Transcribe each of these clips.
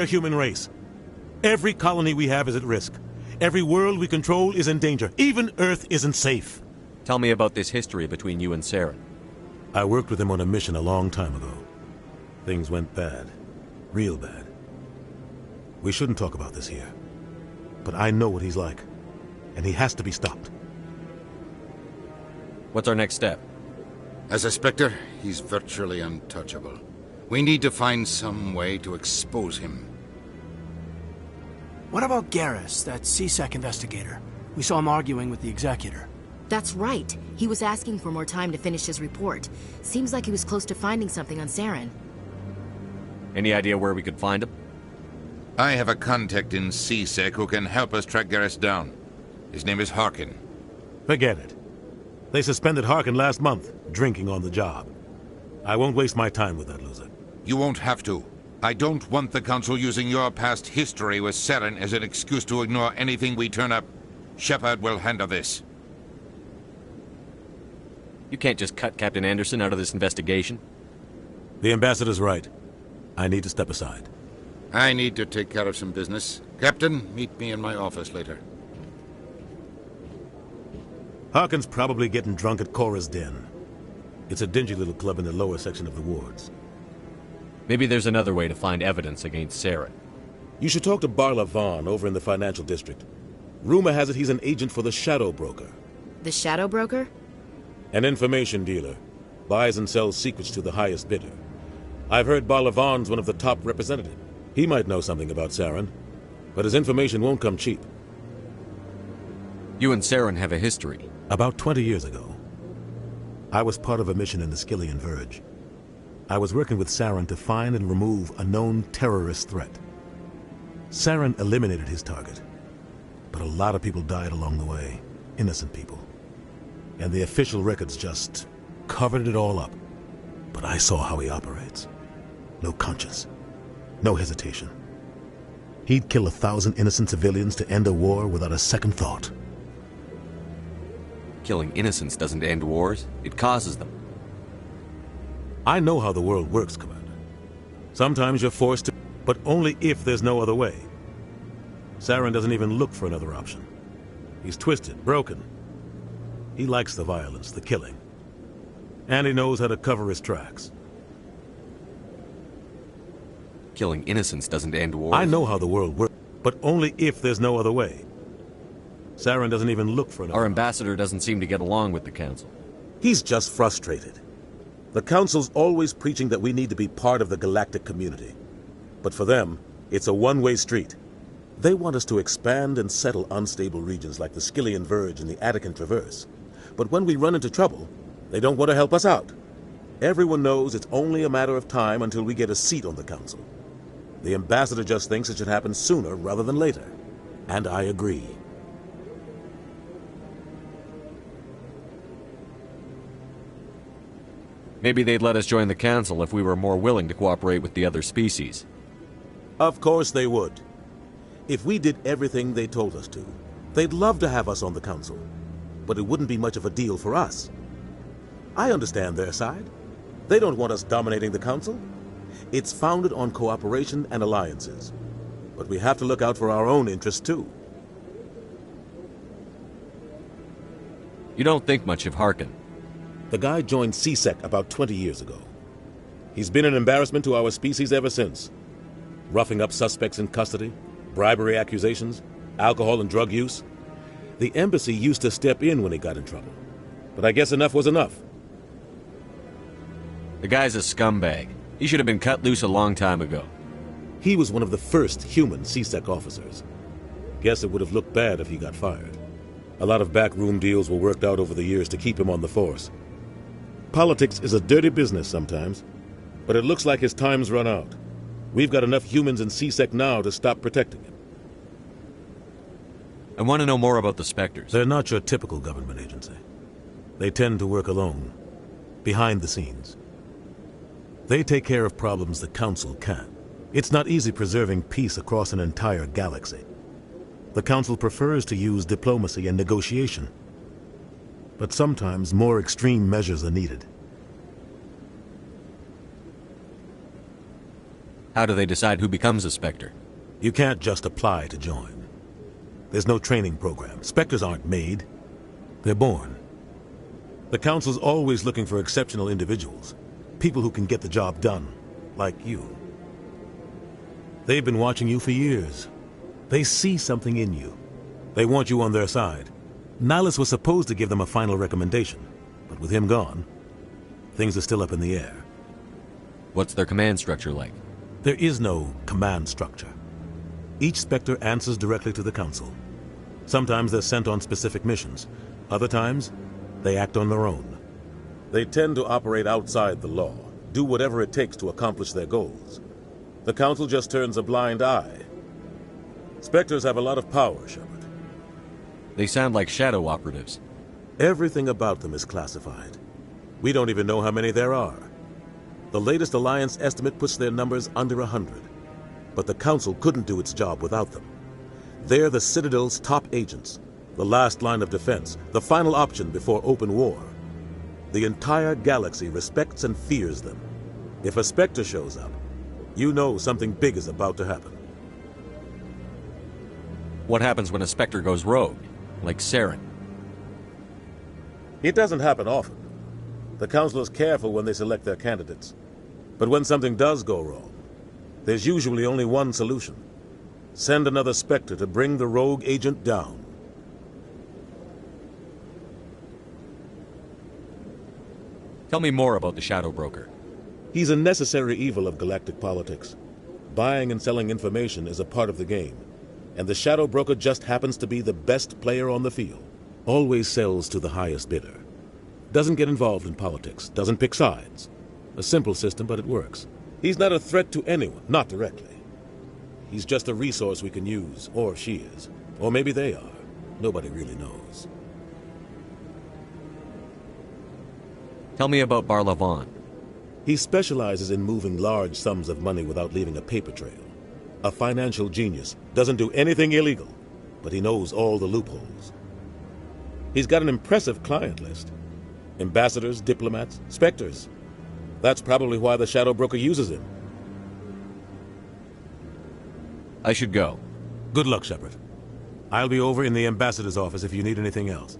The human race. Every colony we have is at risk. Every world we control is in danger. Even Earth isn't safe. Tell me about this history between you and Saren. I worked with him on a mission a long time ago. Things went bad. Real bad. We shouldn't talk about this here. But I know what he's like. And he has to be stopped. What's our next step? As a Spectre, he's virtually untouchable. We need to find some way to expose him. What about Garrus, that C-Sec investigator? We saw him arguing with the Executor. That's right. He was asking for more time to finish his report. Seems like he was close to finding something on Saren. Any idea where we could find him? I have a contact in C-Sec who can help us track Garrus down. His name is Harkin. Forget it. They suspended Harkin last month, drinking on the job. I won't waste my time with that loser. You won't have to. I don't want the Council using your past history with Saren as an excuse to ignore anything we turn up. Shepard will handle this. You can't just cut Captain Anderson out of this investigation. The Ambassador's right. I need to step aside. I need to take care of some business. Captain, meet me in my office later. Harkin's probably getting drunk at Cora's Den. It's a dingy little club in the lower section of the wards. Maybe there's another way to find evidence against Saren. You should talk to Barla Vaughn over in the financial district. Rumor has it he's an agent for the Shadow Broker. The Shadow Broker? An information dealer. Buys and sells secrets to the highest bidder. I've heard Barla Vaughn's one of the top representatives. He might know something about Saren, but his information won't come cheap. You and Saren have a history. About 20 years ago, I was part of a mission in the Skillian Verge. I was working with Saren to find and remove a known terrorist threat. Saren eliminated his target, but a lot of people died along the way, innocent people. And the official records just covered it all up. But I saw how he operates. No conscience, no hesitation. He'd kill 1,000 innocent civilians to end a war without a second thought. Killing innocents doesn't end wars, it causes them. I know how the world works, Commander. Sometimes you're forced to, but only if there's no other way. Saren doesn't even look for another option. He's twisted, broken. He likes the violence, the killing. And he knows how to cover his tracks. Killing innocents doesn't end wars. I know how the world works, but only if there's no other way. Saren doesn't even look for another Our option. ambassador doesn't seem to get along with the Council. He's just frustrated. The Council's always preaching that we need to be part of the galactic community. But for them, it's a one-way street. They want us to expand and settle unstable regions like the Skillian Verge and the Attican Traverse. But when we run into trouble, they don't want to help us out. Everyone knows it's only a matter of time until we get a seat on the Council. The Ambassador just thinks it should happen sooner rather than later. And I agree. Maybe they'd let us join the Council if we were more willing to cooperate with the other species. Of course they would. If we did everything they told us to, they'd love to have us on the Council. But it wouldn't be much of a deal for us. I understand their side. They don't want us dominating the Council. It's founded on cooperation and alliances. But we have to look out for our own interests too. You don't think much of Harkin. The guy joined C-Sec about 20 years ago. He's been an embarrassment to our species ever since. Roughing up suspects in custody, bribery accusations, alcohol and drug use. The embassy used to step in when he got in trouble. But I guess enough was enough. The guy's a scumbag. He should have been cut loose a long time ago. He was one of the first human C-Sec officers. Guess it would have looked bad if he got fired. A lot of backroom deals were worked out over the years to keep him on the force. Politics is a dirty business sometimes, but it looks like his time's run out. We've got enough humans in C-Sec now to stop protecting him. I want to know more about the Spectres. They're not your typical government agency. They tend to work alone, behind the scenes. They take care of problems the Council can't. It's not easy preserving peace across an entire galaxy. The Council prefers to use diplomacy and negotiation. But sometimes more extreme measures are needed. How do they decide who becomes a Spectre? You can't just apply to join. There's no training program. Spectres aren't made. They're born. The Council's always looking for exceptional individuals. People who can get the job done. Like you. They've been watching you for years. They see something in you. They want you on their side. Nihilus was supposed to give them a final recommendation. But with him gone, things are still up in the air. What's their command structure like? There is no command structure. Each Spectre answers directly to the Council. Sometimes they're sent on specific missions. Other times, they act on their own. They tend to operate outside the law, do whatever it takes to accomplish their goals. The Council just turns a blind eye. Spectres have a lot of power, Shepard. They sound like shadow operatives. Everything about them is classified. We don't even know how many there are. The latest Alliance estimate puts their numbers under 100. But the Council couldn't do its job without them. They're the Citadel's top agents, the last line of defense, the final option before open war. The entire galaxy respects and fears them. If a Spectre shows up, you know something big is about to happen. What happens when a Spectre goes rogue? Like Saren? It doesn't happen often. The Council is careful when they select their candidates. But when something does go wrong, there's usually only one solution. Send another Spectre to bring the rogue agent down. Tell me more about the Shadow Broker. He's a necessary evil of galactic politics. Buying and selling information is a part of the game. And the Shadow Broker just happens to be the best player on the field. Always sells to the highest bidder. Doesn't get involved in politics. Doesn't pick sides. A simple system, but it works. He's not a threat to anyone, not directly. He's just a resource we can use, or she is. Or maybe they are. Nobody really knows. Tell me about Barlavon. He specializes in moving large sums of money without leaving a paper trail. A financial genius. Doesn't do anything illegal, but he knows all the loopholes. He's got an impressive client list. Ambassadors, diplomats, Spectres. That's probably why the Shadow Broker uses him. I should go. Good luck, Shepard. I'll be over in the Ambassador's office if you need anything else.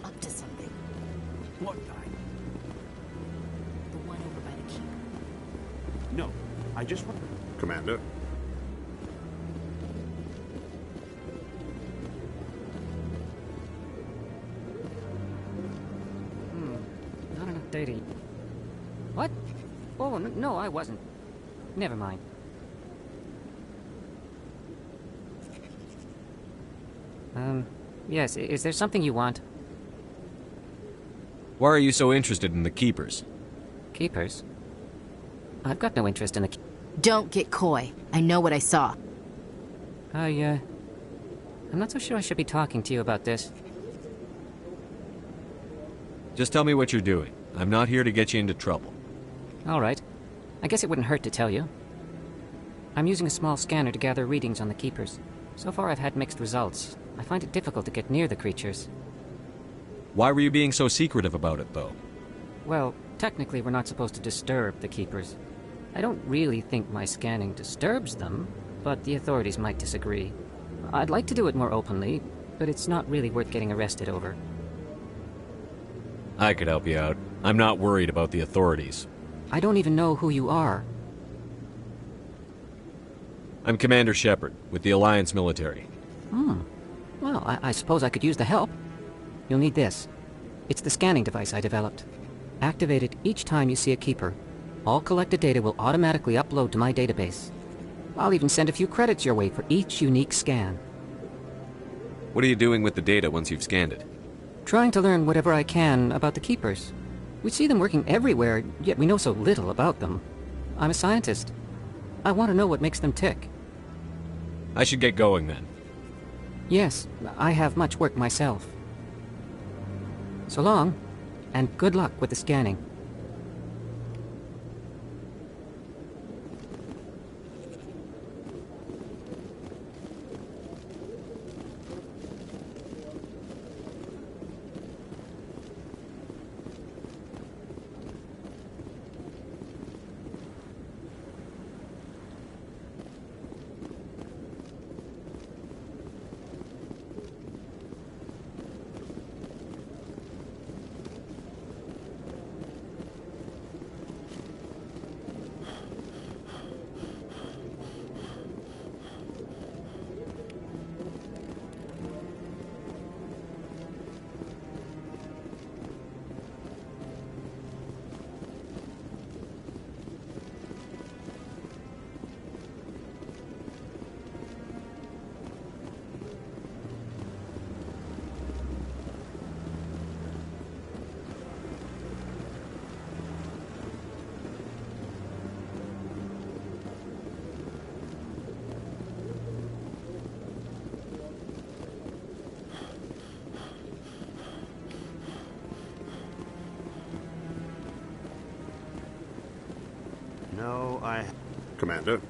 Up to something. What guy? The one over by the keep. No, I just want... Commander? Not enough data. What? Oh, no, I wasn't. Never mind. Yes, is there something you want? Why are you so interested in the Keepers? Keepers? I've got no interest in the... Don't get coy. I know what I saw. I'm not so sure I should be talking to you about this. Just tell me what you're doing. I'm not here to get you into trouble. All right. I guess it wouldn't hurt to tell you. I'm using a small scanner to gather readings on the Keepers. So far I've had mixed results. I find it difficult to get near the creatures. Why were you being so secretive about it, though? Well, technically we're not supposed to disturb the Keepers. I don't really think my scanning disturbs them, but the authorities might disagree. I'd like to do it more openly, but it's not really worth getting arrested over. I could help you out. I'm not worried about the authorities. I don't even know who you are. I'm Commander Shepard, with the Alliance military. Well, I suppose I could use the help. You'll need this. It's the scanning device I developed. Activate it each time you see a Keeper. All collected data will automatically upload to my database. I'll even send a few credits your way for each unique scan. What are you doing with the data once you've scanned it? Trying to learn whatever I can about the Keepers. We see them working everywhere, yet we know so little about them. I'm a scientist. I want to know what makes them tick. I should get going then. Yes, I have much work myself. So long, and good luck with the scanning. No, I... Commander?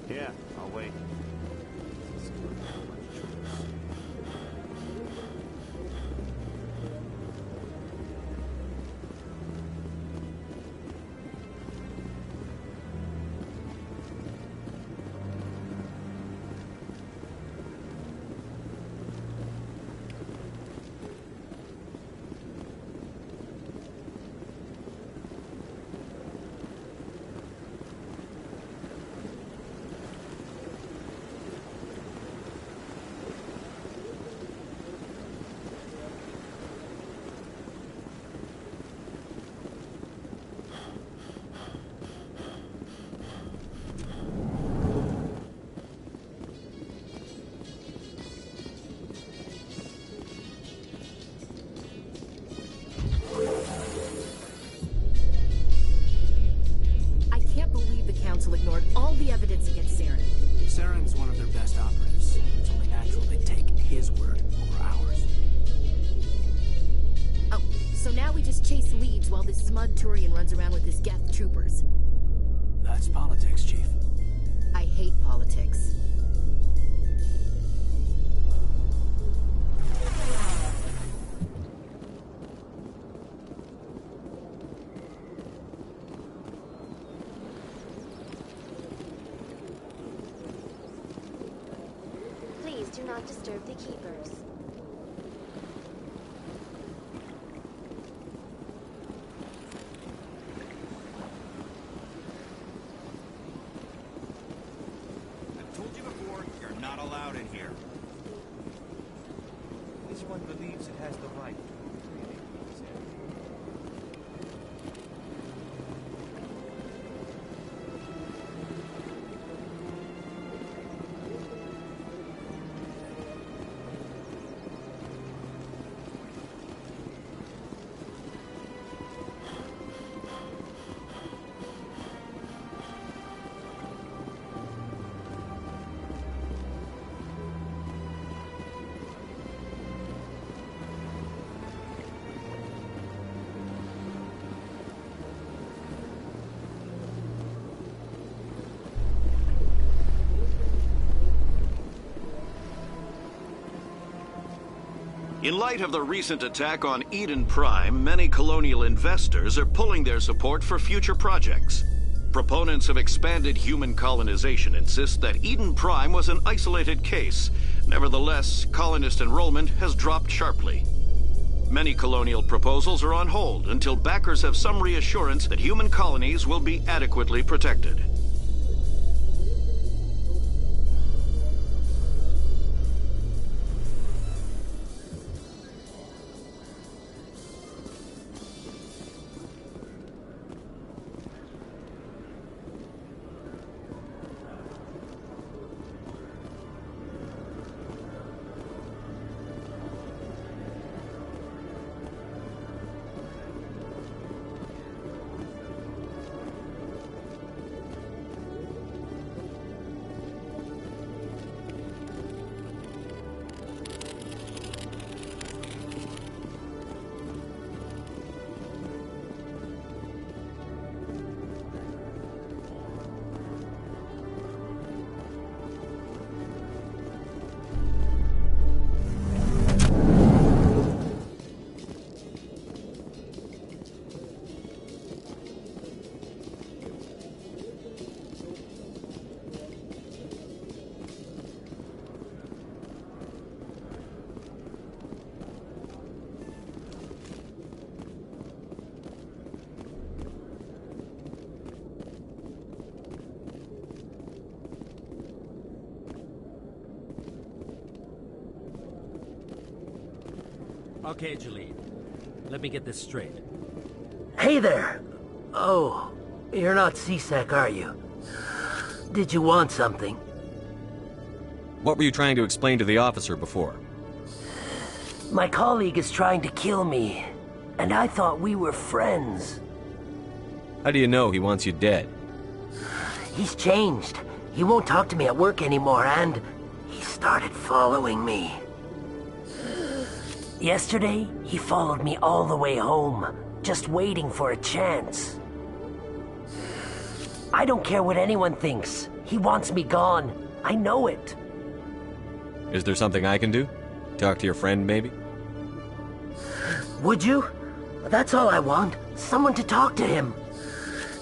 Yeah, I'll wait. I can't believe the Council ignored all the evidence against Saren. Saren's one of their best operatives. It's only natural they take his word over ours. Oh, so now we just chase leads while this smug Turian runs around with his Geth troopers. That's politics, Chief. I hate politics. Please do not disturb the keepers. I've told you before, you're not allowed in here. This one believes it has the right. In light of the recent attack on Eden Prime, many colonial investors are pulling their support for future projects. Proponents of expanded human colonization insist that Eden Prime was an isolated case. Nevertheless, colonist enrollment has dropped sharply. Many colonial proposals are on hold until backers have some reassurance that human colonies will be adequately protected. Okay, Jalene. Let me get this straight. Hey there! Oh, you're not CSEC, are you? Did you want something? What were you trying to explain to the officer before? My colleague is trying to kill me, and I thought we were friends. How do you know he wants you dead? He's changed. He won't talk to me at work anymore, and He started following me. Yesterday, he followed me all the way home, just waiting for a chance. I don't care what anyone thinks. He wants me gone. I know it. Is there something I can do? Talk to your friend, maybe? Would you? That's all I want. Someone to talk to him.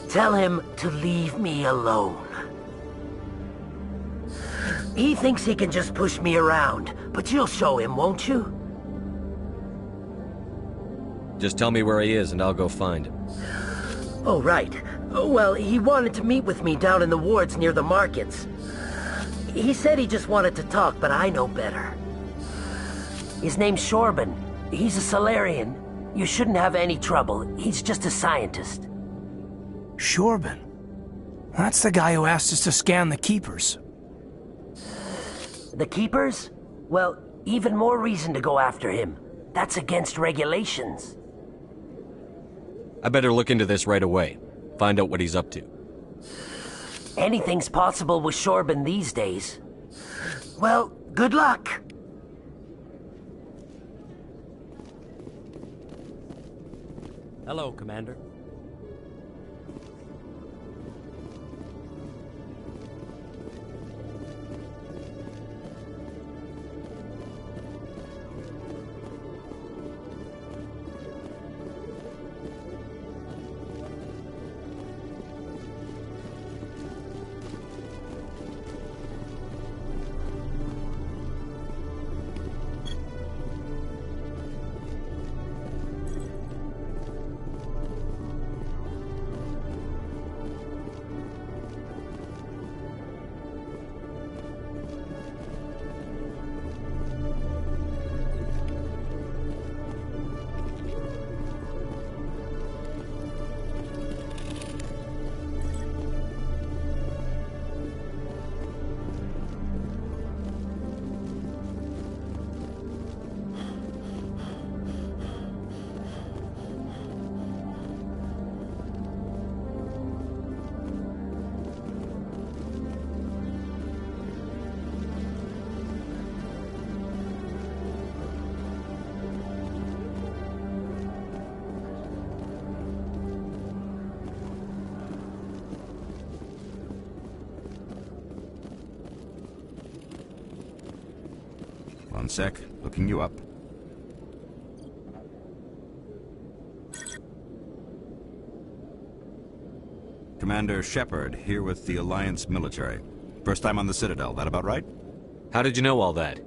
Tell him to leave me alone. He thinks he can just push me around, but you'll show him, won't you? Just tell me where he is and I'll go find him. Oh, right. Well, he wanted to meet with me down in the wards near the markets. He said he just wanted to talk, but I know better. His name's Shorban. He's a Solarian. You shouldn't have any trouble. He's just a scientist. Shorban? That's the guy who asked us to scan the Keepers. The Keepers? Well, even more reason to go after him. That's against regulations. I better look into this right away. Find out what he's up to. Anything's possible with Shorban these days. Well, good luck. Hello, Commander. One sec, looking you up. Commander Shepard, here with the Alliance military. First time on the Citadel, that about right? How did you know all that?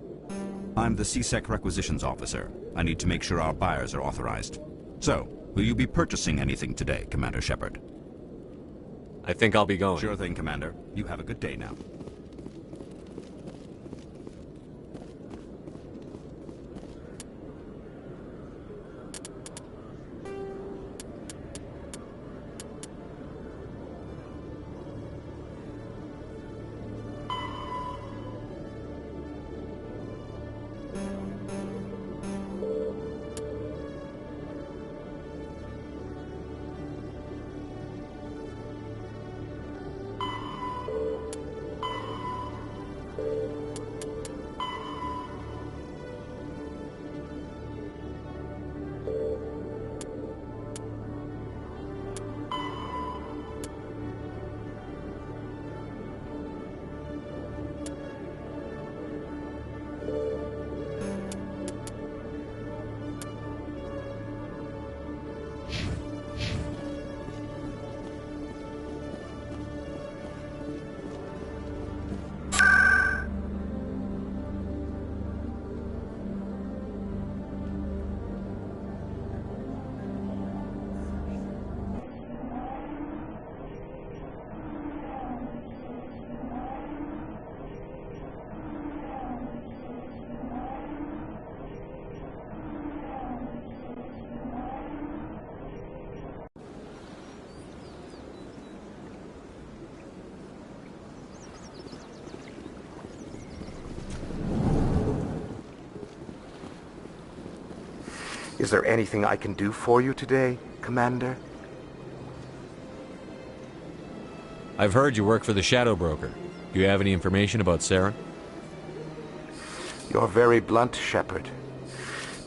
I'm the CSEC requisitions officer. I need to make sure our buyers are authorized. So, will you be purchasing anything today, Commander Shepard? I think I'll be going. Sure thing, Commander. You have a good day now. Is there anything I can do for you today, Commander? I've heard you work for the Shadow Broker. Do you have any information about Saren? You're very blunt, Shepard.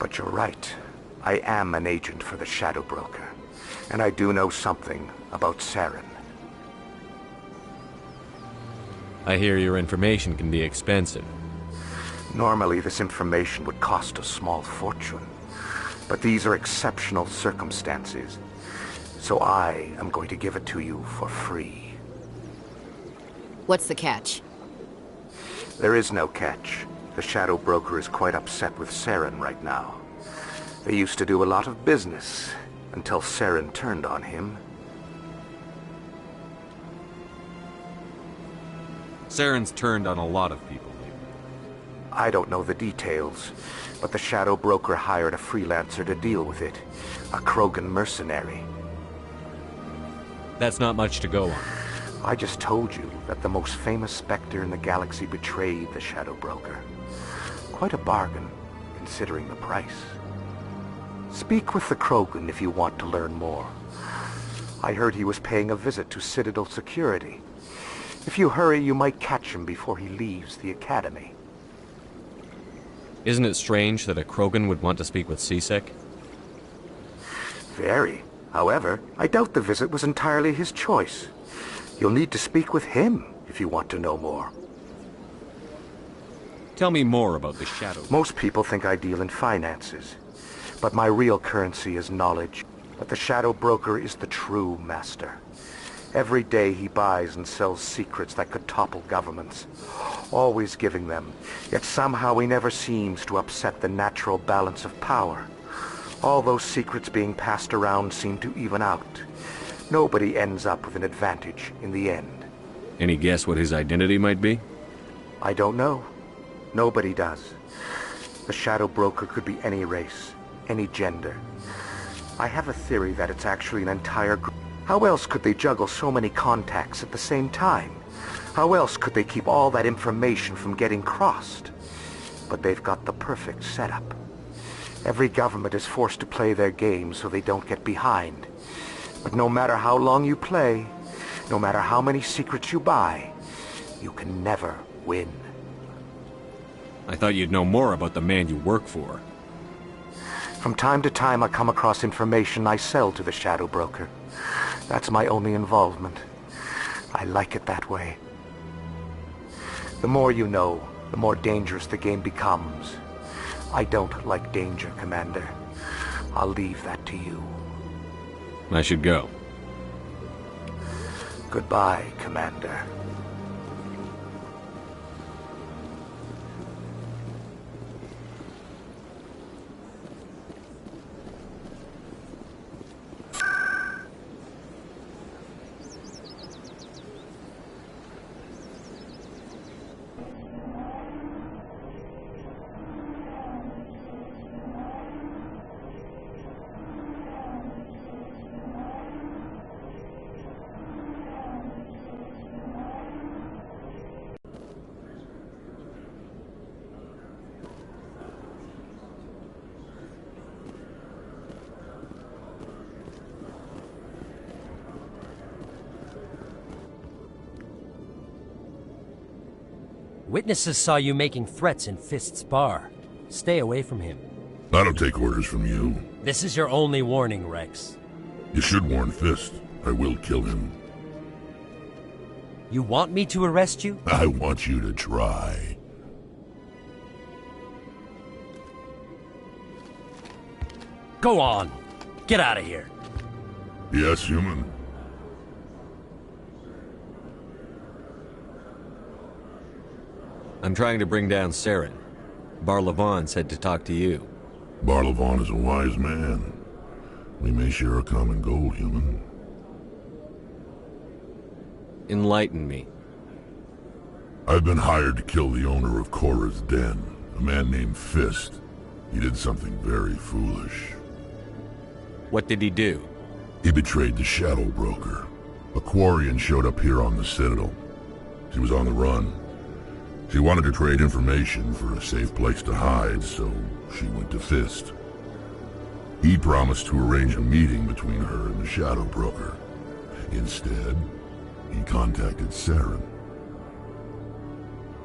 But you're right. I am an agent for the Shadow Broker. And I do know something about Saren. I hear your information can be expensive. Normally, this information would cost a small fortune. But these are exceptional circumstances. So I am going to give it to you for free. What's the catch? There is no catch. The Shadow Broker is quite upset with Saren right now. They used to do a lot of business, until Saren turned on him. Saren's turned on a lot of people lately. I don't know the details, but the Shadow Broker hired a freelancer to deal with it. A Krogan mercenary. That's not much to go on. I just told you that the most famous Spectre in the galaxy betrayed the Shadow Broker. Quite a bargain, considering the price. Speak with the Krogan if you want to learn more. I heard he was paying a visit to Citadel Security. If you hurry, you might catch him before he leaves the Academy. Isn't it strange that a Krogan would want to speak with C-Sec? Very. However, I doubt the visit was entirely his choice. You'll need to speak with him if you want to know more. Tell me more about the Shadow. Most people think I deal in finances, but my real currency is knowledge. But the Shadow Broker is the true master. Every day he buys and sells secrets that could topple governments, always giving them, yet somehow he never seems to upset the natural balance of power. All those secrets being passed around seem to even out. Nobody ends up with an advantage in the end. Any guess what his identity might be? I don't know. Nobody does. The Shadow Broker could be any race, any gender. I have a theory that it's actually an entire group. How else could they juggle so many contacts at the same time? How else could they keep all that information from getting crossed? But they've got the perfect setup. Every government is forced to play their game so they don't get behind. But no matter how long you play, no matter how many secrets you buy, you can never win. I thought you'd know more about the man you work for. From time to time I come across information I sell to the Shadow Broker. That's my only involvement. I like it that way. The more you know, the more dangerous the game becomes. I don't like danger, Commander. I'll leave that to you. I should go. Goodbye, Commander. Witnesses saw you making threats in Fist's bar. Stay away from him. I don't take orders from you. This is your only warning, Rex. You should warn Fist. I will kill him. You want me to arrest you? I want you to try. Go on. Get out of here. Yes, human. I'm trying to bring down Saren. Barlavon said to talk to you. Barlavon is a wise man. We may share a common goal, human. Enlighten me. I've been hired to kill the owner of Korra's Den, a man named Fist. He did something very foolish. What did he do? He betrayed the Shadow Broker. A Quarian showed up here on the Citadel. She was on the run. She wanted to trade information for a safe place to hide, so she went to Fist. He promised to arrange a meeting between her and the Shadow Broker. Instead, he contacted Saren.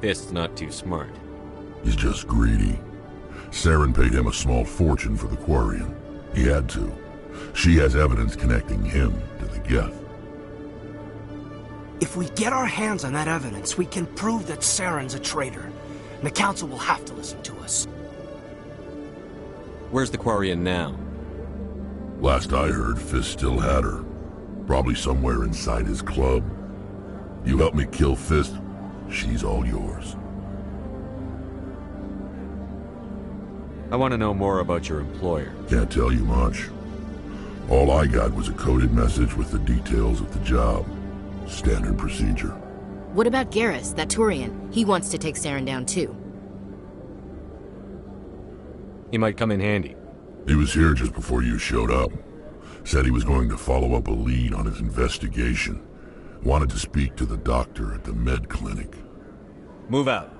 Fist's not too smart. He's just greedy. Saren paid him a small fortune for the Quarian. He had to. She has evidence connecting him to the Geth. If we get our hands on that evidence, we can prove that Saren's a traitor. And the Council will have to listen to us. Where's the Quarian now? Last I heard, Fist still had her. Probably somewhere inside his club. You help me kill Fist, she's all yours. I want to know more about your employer. Can't tell you much. All I got was a coded message with the details of the job. Standard procedure. What about Garrus, that Turian? He wants to take Saren down too. He might come in handy. He was here just before you showed up. Said he was going to follow up a lead on his investigation. Wanted to speak to the doctor at the med clinic. Move out.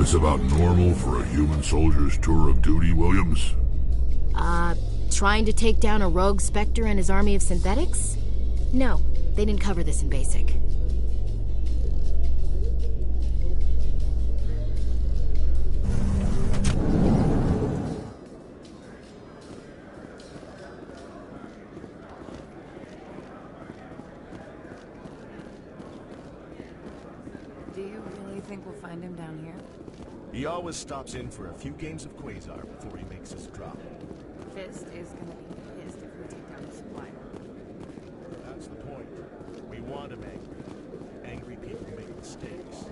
It's about normal for a human soldier's tour of duty, Williams? Trying to take down a rogue Spectre and his army of synthetics? No, they didn't cover this in basic. Do you really think we'll find him down here? He always stops in for a few games of Quasar before he makes his drop. Fist is gonna be pissed if we take down the supplier. That's the point. We want him angry. Angry people make mistakes.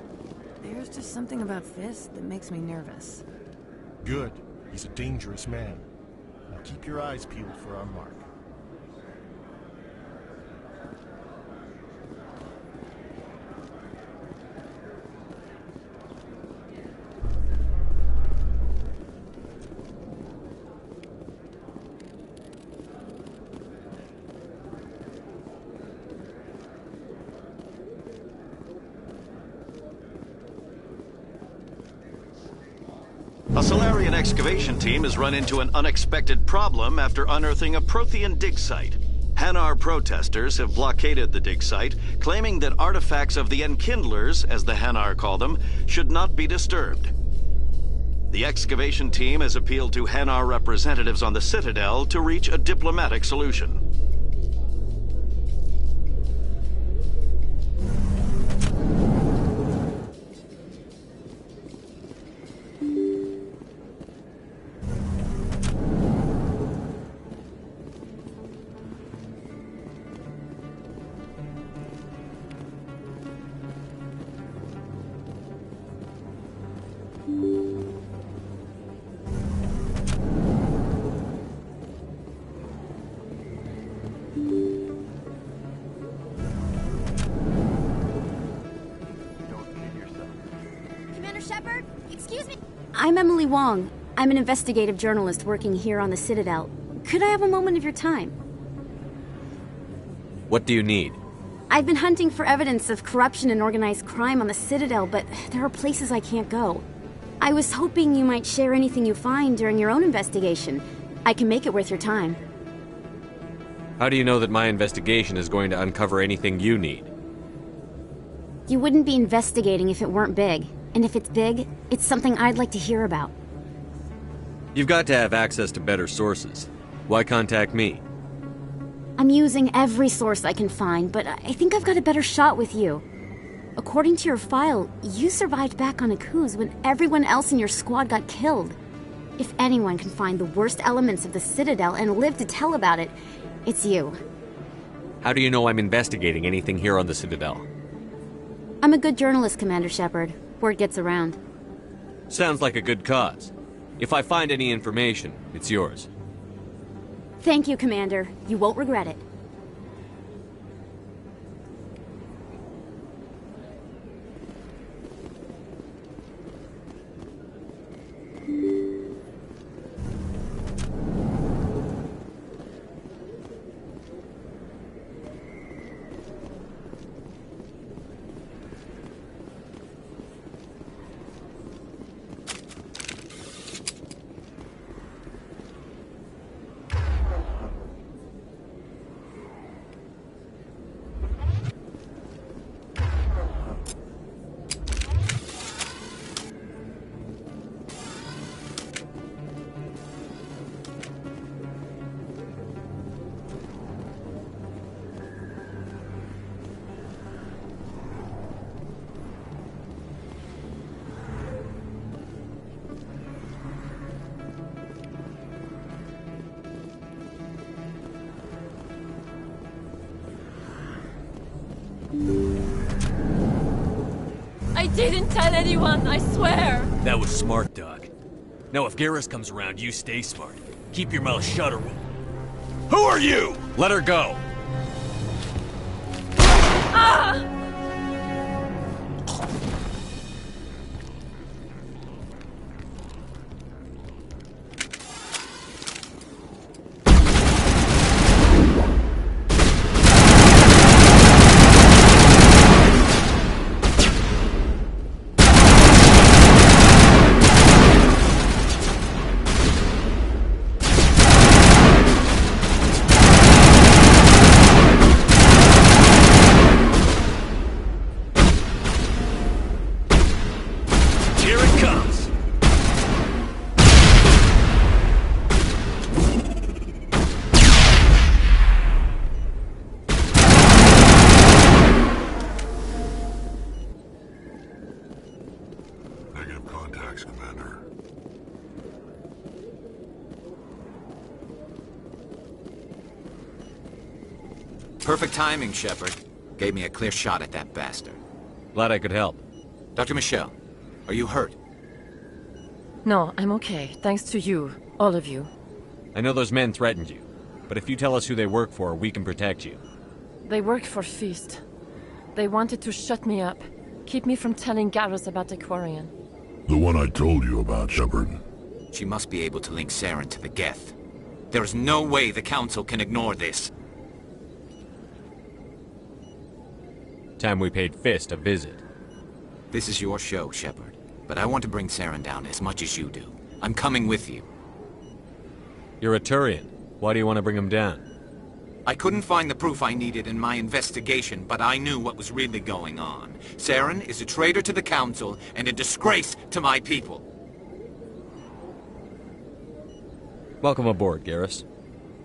There's just something about Fist that makes me nervous. Good. He's a dangerous man. Now keep your eyes peeled for our mark. A Solarian excavation team has run into an unexpected problem after unearthing a Prothean dig site. Hanar protesters have blockaded the dig site, claiming that artifacts of the Enkindlers, as the Hanar call them, should not be disturbed. The excavation team has appealed to Hanar representatives on the Citadel to reach a diplomatic solution. Shepard? Excuse me? I'm Emily Wong. I'm an investigative journalist working here on the Citadel. Could I have a moment of your time? What do you need? I've been hunting for evidence of corruption and organized crime on the Citadel, but there are places I can't go. I was hoping you might share anything you find during your own investigation. I can make it worth your time. How do you know that my investigation is going to uncover anything you need? You wouldn't be investigating if it weren't big. And if it's big, it's something I'd like to hear about. You've got to have access to better sources. Why contact me? I'm using every source I can find, but I think I've got a better shot with you. According to your file, you survived back on Akuz when everyone else in your squad got killed. If anyone can find the worst elements of the Citadel and live to tell about it, it's you. How do you know I'm investigating anything here on the Citadel? I'm a good journalist, Commander Shepard. Word gets around. Sounds like a good cause. If I find any information, it's yours. Thank you, Commander. You won't regret it. I didn't tell anyone, I swear! That was smart, Doc. Now if Garrus comes around, you stay smart. Keep your mouth shut or we'll... Who are you? Let her go! Ah! Thanks, Commander. Perfect timing, Shepard. Gave me a clear shot at that bastard. Glad I could help. Dr. Michelle, are you hurt? No, I'm okay. Thanks to you. All of you. I know those men threatened you, but if you tell us who they work for, we can protect you. They work for Feast. They wanted to shut me up. Keep me from telling Garrus about the Quarian. The one I told you about, Shepard. She must be able to link Saren to the Geth. There is no way the Council can ignore this. Time we paid Fist a visit. This is your show, Shepard. But I want to bring Saren down as much as you do. I'm coming with you. You're a Turian. Why do you want to bring him down? I couldn't find the proof I needed in my investigation, but I knew what was really going on. Saren is a traitor to the Council and a disgrace to my people. Welcome aboard, Garrus.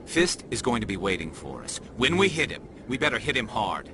Fist is going to be waiting for us. When we hit him, we better hit him hard.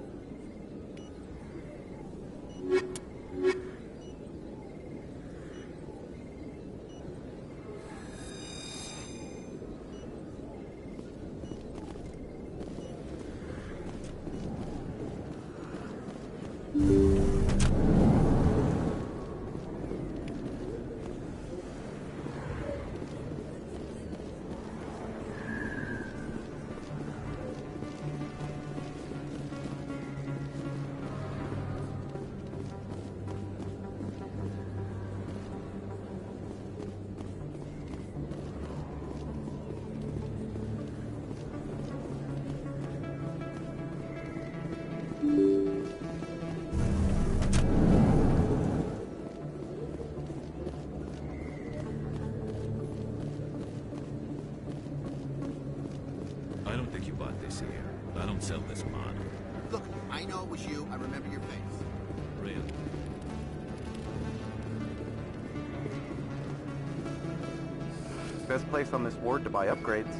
I don't think you bought this here. I don't sell this mod. Look, I know it was you. I remember your face. Really? Best place on this ward to buy upgrades.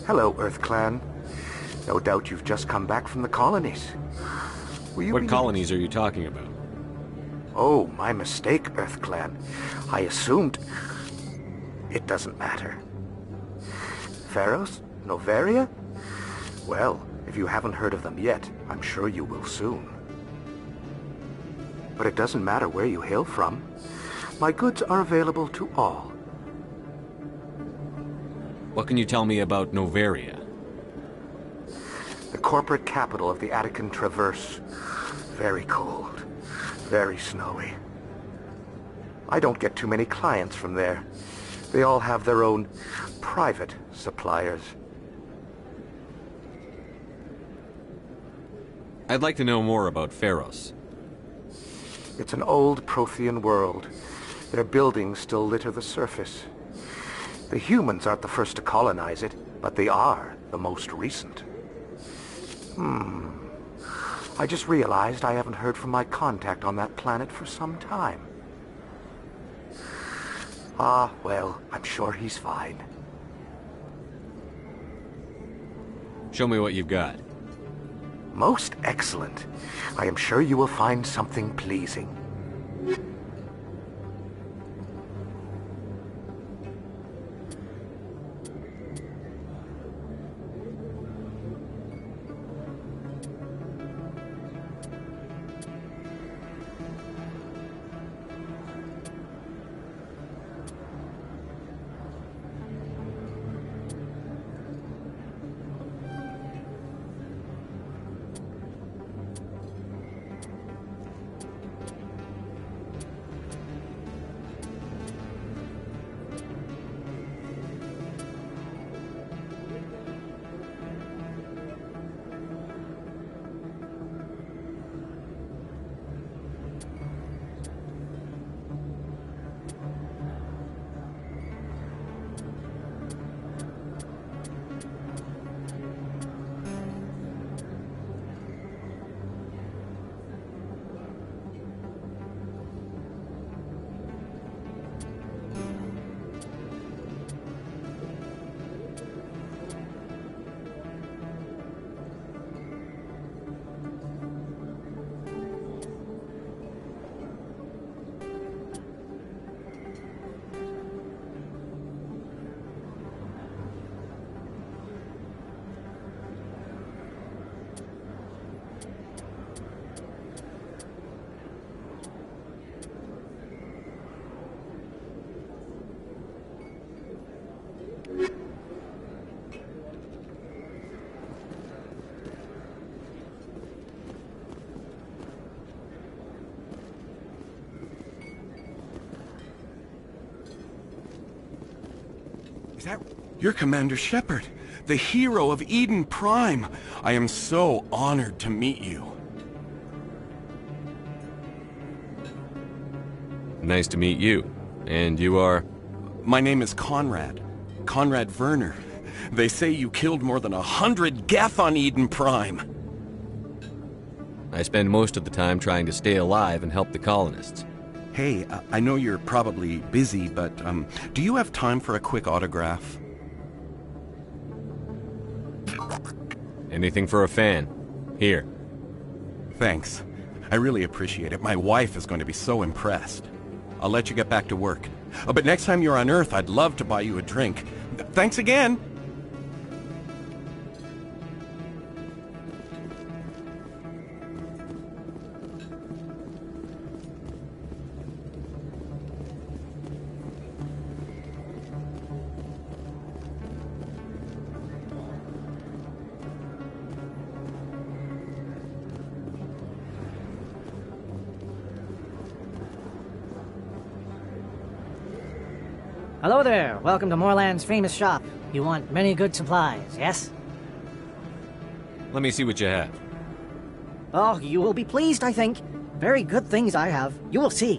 Hello, Earth Clan. No doubt you've just come back from the colonies. What colonies are you talking about? Oh, my mistake, Earth Clan. I assumed... It doesn't matter. Pharos? Noveria? Well, if you haven't heard of them yet, I'm sure you will soon. But it doesn't matter where you hail from. My goods are available to all. What can you tell me about Noveria? The corporate capital of the Attican Traverse. Very cold. Very snowy. I don't get too many clients from there. They all have their own private suppliers. I'd like to know more about Pharos. It's an old Prothean world. Their buildings still litter the surface. The humans aren't the first to colonize it, but they are the most recent. I just realized I haven't heard from my contact on that planet for some time. Ah, well, I'm sure he's fine. Show me what you've got. Most excellent. I am sure you will find something pleasing. Is that... You're Commander Shepard, the hero of Eden Prime. I am so honored to meet you. Nice to meet you. And you are? My name is Conrad. Conrad Werner. They say you killed more than 100 Geth on Eden Prime. I spend most of the time trying to stay alive and help the colonists. Hey, I know you're probably busy, but do you have time for a quick autograph? Anything for a fan. Here. Thanks. I really appreciate it. My wife is going to be so impressed. I'll let you get back to work. But next time you're on Earth, I'd love to buy you a drink. Thanks again! Hello there. Welcome to Moorland's famous shop. You want many good supplies, yes? Let me see what you have. Oh, you will be pleased, I think. Very good things I have. You will see.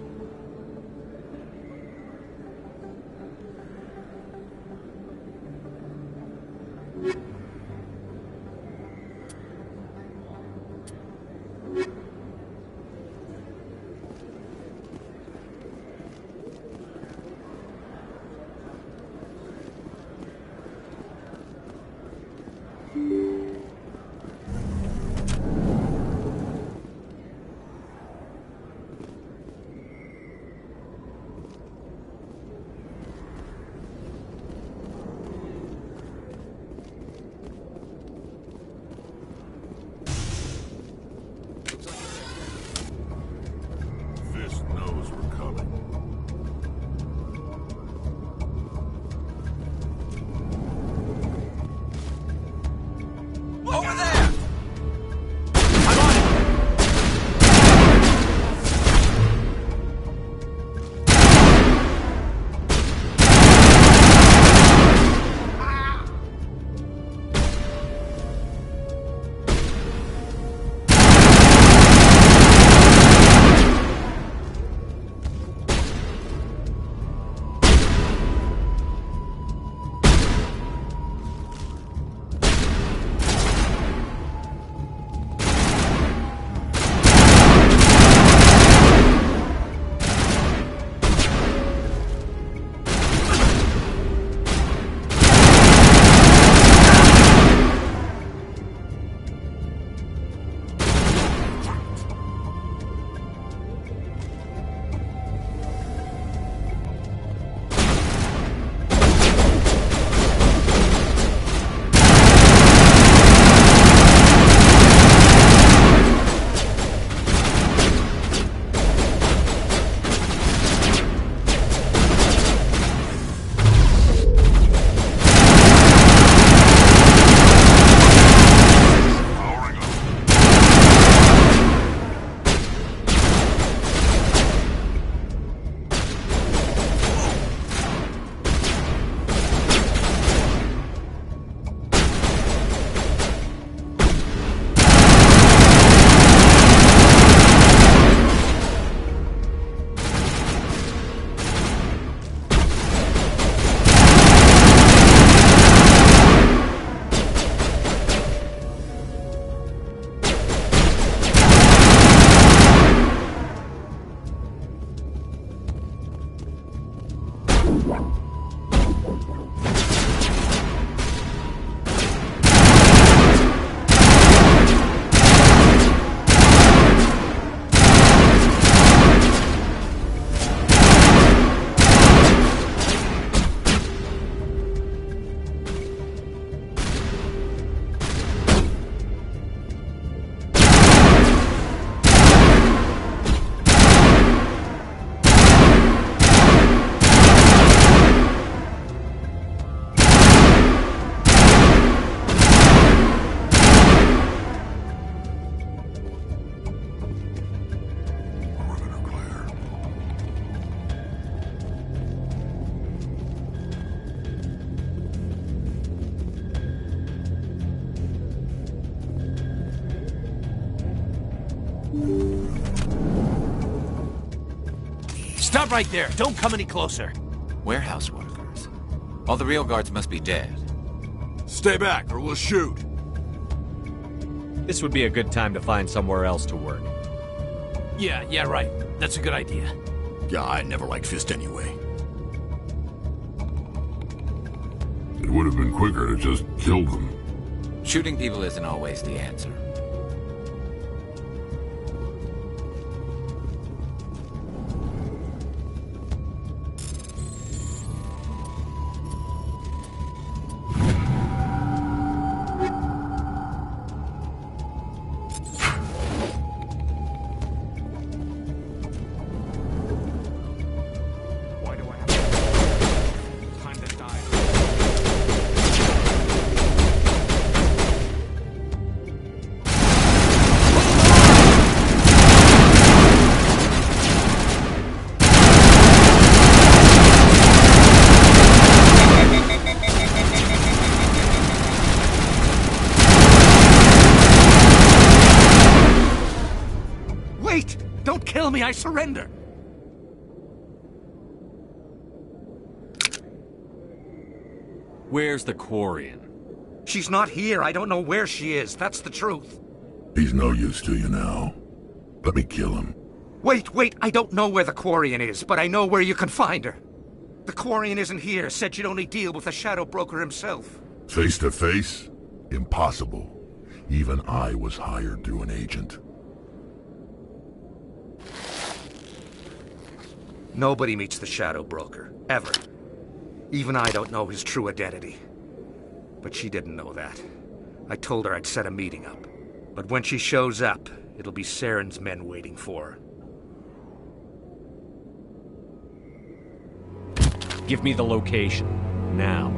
Stop right there. Don't come any closer. Warehouse workers. All the real guards must be dead. Stay back or we'll shoot. This would be a good time to find somewhere else to work. Yeah, right. That's a good idea. Yeah, I never liked Fist anyway. It would have been quicker to just kill them. Shooting people isn't always the answer. Wait! Don't kill me, I surrender! Where's the Quarian? She's not here. I don't know where she is. That's the truth. He's no use to you now. Let me kill him. Wait. I don't know where the Quarian is, but I know where you can find her. The Quarian isn't here. Said you'd only deal with the Shadow Broker himself. Face to face? Impossible. Even I was hired through an agent. Nobody meets the Shadow Broker. Ever. Even I don't know his true identity. But she didn't know that. I told her I'd set a meeting up. But when she shows up, it'll be Saren's men waiting for her. Give me the location. Now.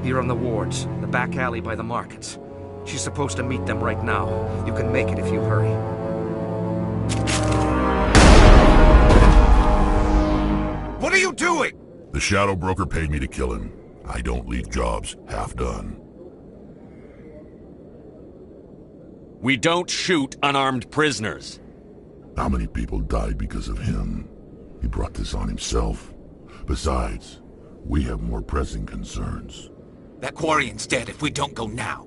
Here on the wards, the back alley by the markets. She's supposed to meet them right now. You can make it if you hurry. What are you doing? The Shadow Broker paid me to kill him. I don't leave jobs half done. We don't shoot unarmed prisoners. How many people died because of him? He brought this on himself. Besides, we have more pressing concerns. That Quarian's dead if we don't go now.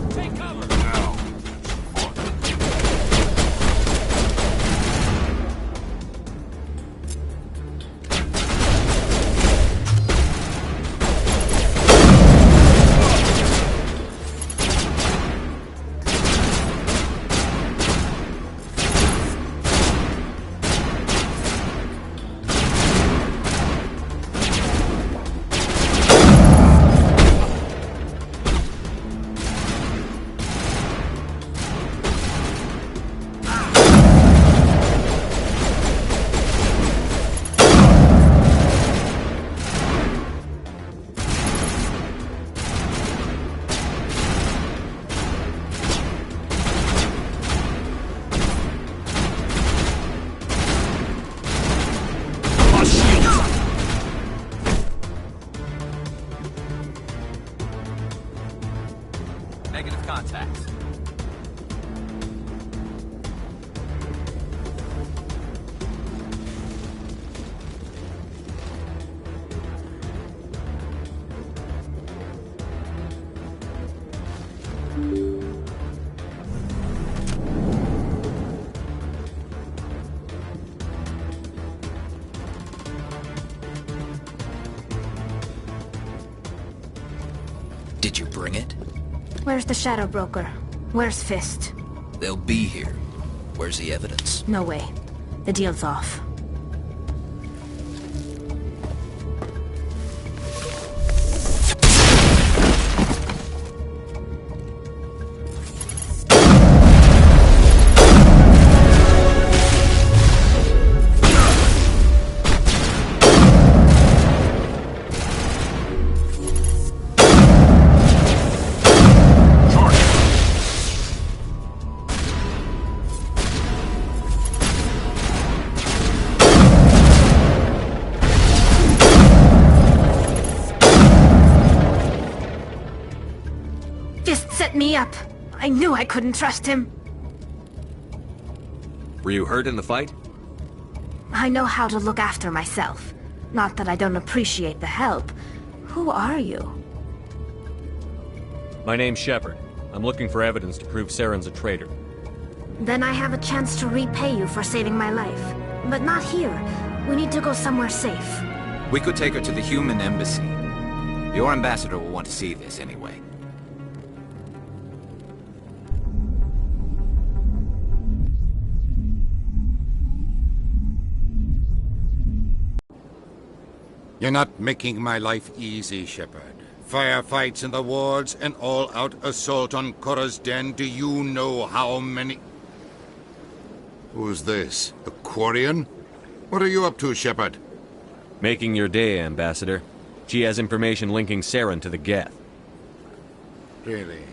Take cover! Negative contact. Did you bring it? Where's the Shadow Broker? Where's Fist? They'll be here. Where's the evidence? No way. The deal's off. set me up. I knew I couldn't trust him. Were you hurt in the fight? I know how to look after myself. Not that I don't appreciate the help. Who are you? My name's Shepard. I'm looking for evidence to prove Saren's a traitor. Then I have a chance to repay you for saving my life. But not here. We need to go somewhere safe. We could take her to the human embassy. Your ambassador will want to see this anyway. You're not making my life easy, Shepard. Firefights in the wards, an all-out assault on Korra's den. Do you know how many... Who's this? A Quarian? What are you up to, Shepard? Making your day, Ambassador. She has information linking Saren to the Geth. Really?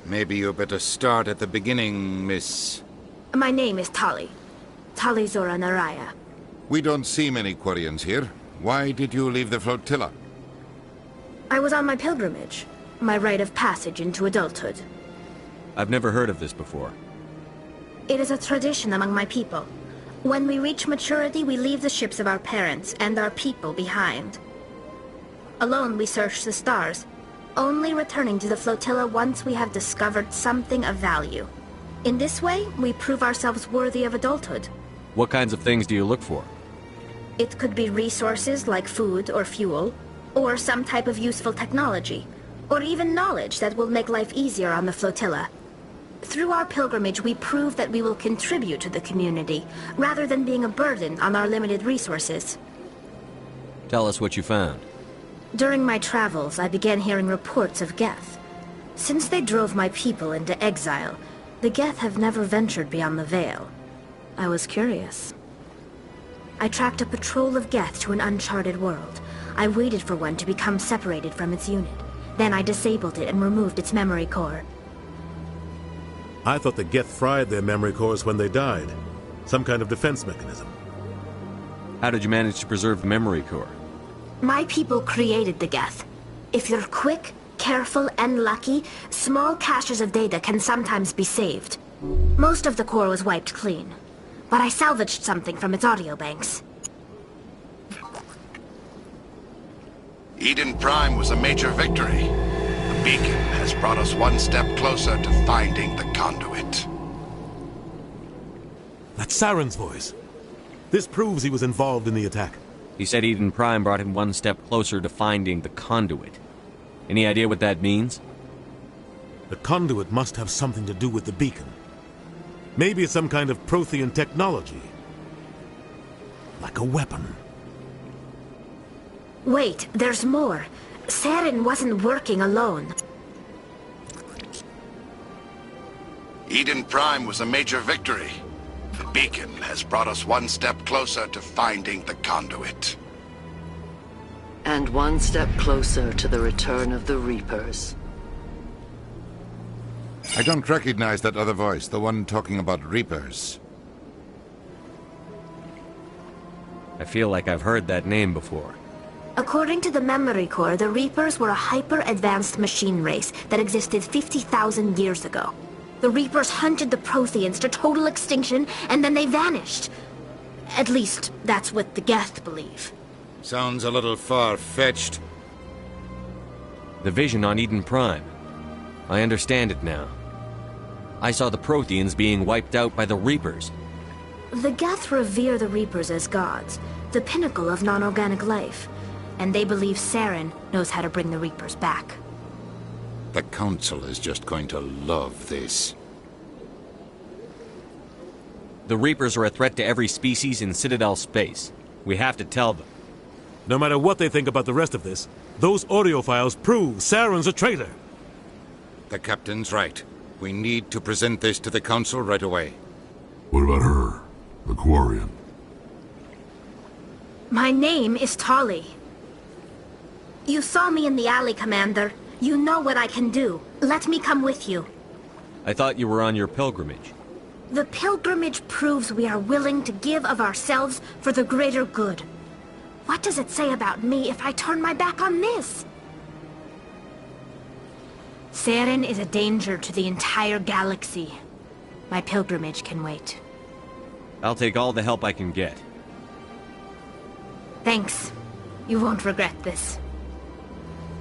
Maybe you better start at the beginning, Miss... My name is Tali. Tali Zora Naraya. We don't see many Quarians here. Why did you leave the flotilla? I was on my pilgrimage. My rite of passage into adulthood. I've never heard of this before. It is a tradition among my people. When we reach maturity, we leave the ships of our parents and our people behind. Alone, we search the stars, only returning to the flotilla once we have discovered something of value. In this way, we prove ourselves worthy of adulthood. What kinds of things do you look for? It could be resources like food or fuel, or some type of useful technology, or even knowledge that will make life easier on the flotilla. Through our pilgrimage, we prove that we will contribute to the community, rather than being a burden on our limited resources. Tell us what you found. During my travels, I began hearing reports of Geth. Since they drove my people into exile, the Geth have never ventured beyond the Veil. I was curious. I tracked a patrol of Geth to an uncharted world. I waited for one to become separated from its unit. Then I disabled it and removed its memory core. I thought the Geth fried their memory cores when they died. Some kind of defense mechanism. How did you manage to preserve the memory core? My people created the Geth. If you're quick, careful, and lucky, small caches of data can sometimes be saved. Most of the core was wiped clean, but I salvaged something from its audio banks. Eden Prime was a major victory. The beacon has brought us one step closer to finding the conduit. That's Saren's voice. This proves he was involved in the attack. He said Eden Prime brought him one step closer to finding the conduit. Any idea what that means? The conduit must have something to do with the beacon. Maybe it's some kind of Prothean technology. Like a weapon. Wait, there's more. Saren wasn't working alone. Eden Prime was a major victory. The beacon has brought us one step closer to finding the conduit. And one step closer to the return of the Reapers. I don't recognize that other voice, the one talking about Reapers. I feel like I've heard that name before. According to the memory core, the Reapers were a hyper-advanced machine race that existed 50,000 years ago. The Reapers hunted the Protheans to total extinction, and then they vanished. At least, that's what the Geth believe. Sounds a little far-fetched. The vision on Eden Prime. I understand it now. I saw the Protheans being wiped out by the Reapers. The Geth revere the Reapers as gods, the pinnacle of non-organic life. And they believe Saren knows how to bring the Reapers back. The Council is just going to love this. The Reapers are a threat to every species in Citadel space. We have to tell them. No matter what they think about the rest of this, those audio files prove Saren's a traitor. The Captain's right. We need to present this to the Council right away. What about her? The Quarian? My name is Tali. You saw me in the alley, Commander. You know what I can do. Let me come with you. I thought you were on your pilgrimage. The pilgrimage proves we are willing to give of ourselves for the greater good. What does it say about me if I turn my back on this? Saren is a danger to the entire galaxy. My pilgrimage can wait. I'll take all the help I can get. Thanks. You won't regret this.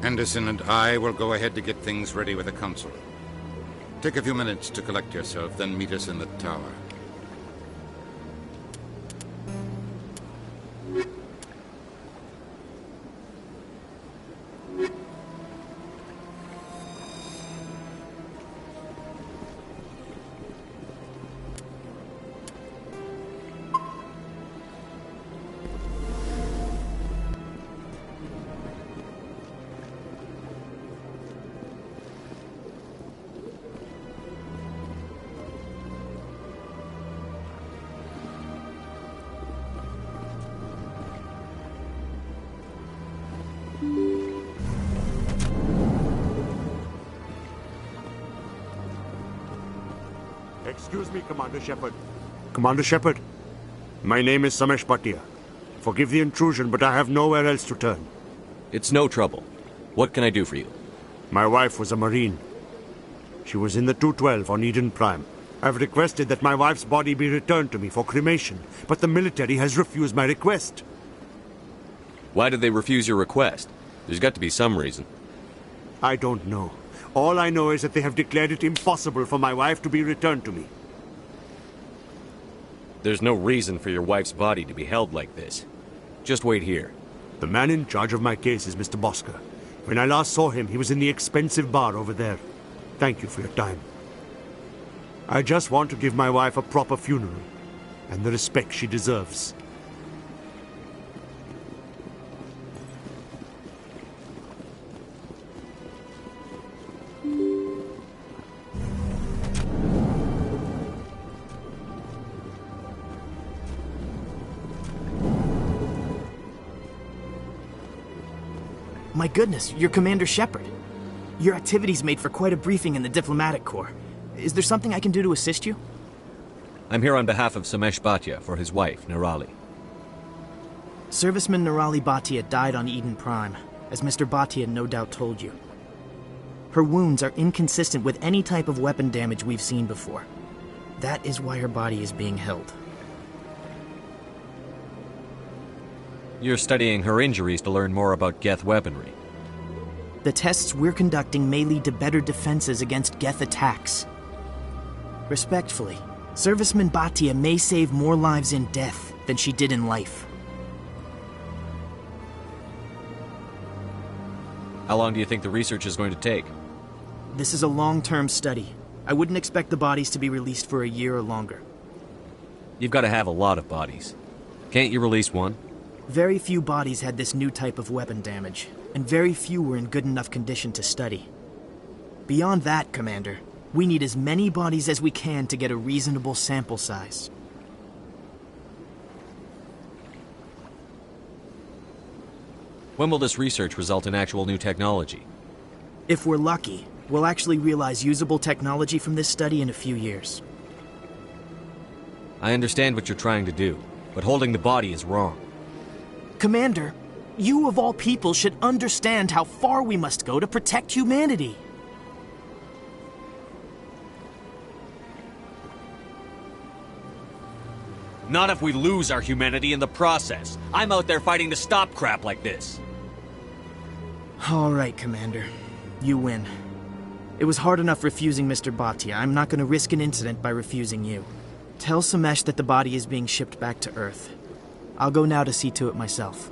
Henderson and I will go ahead to get things ready with the Council. Take a few minutes to collect yourself, then meet us in the tower. Excuse me, Commander Shepard. Commander Shepard, my name is Samesh Bhatia. Forgive the intrusion, but I have nowhere else to turn. It's no trouble. What can I do for you? My wife was a Marine. She was in the 212 on Eden Prime. I've requested that my wife's body be returned to me for cremation, but the military has refused my request. Why did they refuse your request? There's got to be some reason. I don't know. All I know is that they have declared it impossible for my wife to be returned to me. There's no reason for your wife's body to be held like this. Just wait here. The man in charge of my case is Mr. Bosker. When I last saw him, he was in the expensive bar over there. Thank you for your time. I just want to give my wife a proper funeral, and the respect she deserves. My goodness, you're Commander Shepard. Your activities made for quite a briefing in the Diplomatic Corps. Is there something I can do to assist you? I'm here on behalf of Samesh Bhatia for his wife, Nirali. Serviceman Nirali Bhatia died on Eden Prime, as Mr. Bhatia no doubt told you. Her wounds are inconsistent with any type of weapon damage we've seen before. That is why her body is being held. You're studying her injuries to learn more about Geth weaponry. The tests we're conducting may lead to better defenses against Geth attacks. Respectfully, Serviceman Bhatia may save more lives in death than she did in life. How long do you think the research is going to take? This is a long-term study. I wouldn't expect the bodies to be released for a year or longer. You've got to have a lot of bodies. Can't you release one? Very few bodies had this new type of weapon damage, and very few were in good enough condition to study. Beyond that, Commander, we need as many bodies as we can to get a reasonable sample size. When will this research result in actual new technology? If we're lucky, we'll actually realize usable technology from this study in a few years. I understand what you're trying to do, but holding the body is wrong. Commander, you of all people should understand how far we must go to protect humanity. Not if we lose our humanity in the process. I'm out there fighting to stop crap like this. All right, Commander. You win. It was hard enough refusing Mr. Bhatia. I'm not going to risk an incident by refusing you. Tell Samesh that the body is being shipped back to Earth. I'll go now to see to it myself.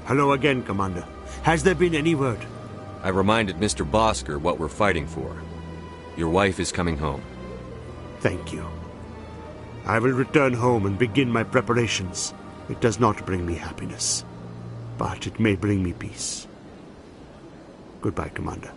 Hello again, Commander. Has there been any word? I reminded Mr. Bosker what we're fighting for. Your wife is coming home. Thank you. I will return home and begin my preparations. It does not bring me happiness, but it may bring me peace. Goodbye, Commander.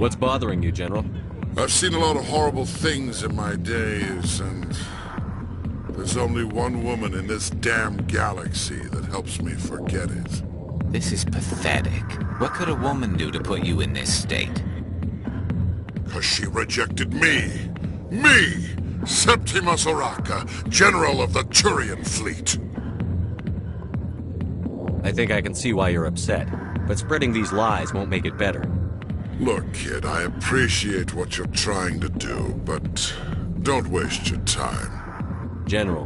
What's bothering you, General? I've seen a lot of horrible things in my days, and there's only one woman in this damn galaxy that helps me forget it. This is pathetic. What could a woman do to put you in this state? 'Cause she rejected me! Me! Septimus Oraka, General of the Turian Fleet! I think I can see why you're upset, but spreading these lies won't make it better. Look, kid, I appreciate what you're trying to do, but don't waste your time. General,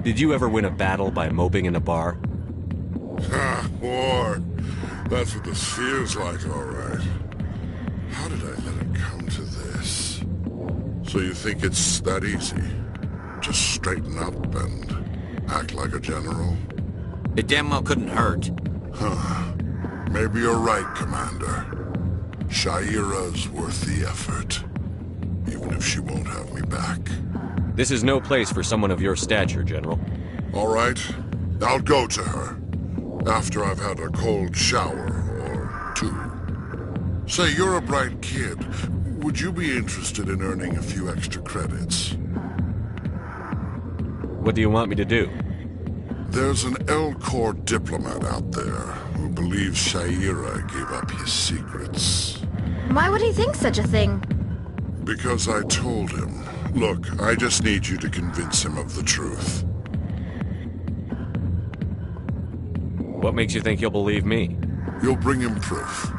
did you ever win a battle by moping in a bar? Ha, war. That's what this feels like, all right. How did I let it come to this? So you think it's that easy? Just straighten up and act like a general? It damn well couldn't hurt. Huh. Maybe you're right, Commander. Sha'ira's worth the effort. Even if she won't have me back. This is no place for someone of your stature, General. All right. I'll go to her. After I've had a cold shower or two. Say, you're a bright kid. Would you be interested in earning a few extra credits? What do you want me to do? There's an Elcor diplomat out there who believes Sha'ira gave up his secrets. Why would he think such a thing? Because I told him. Look, I just need you to convince him of the truth. What makes you think he'll believe me? You'll bring him proof.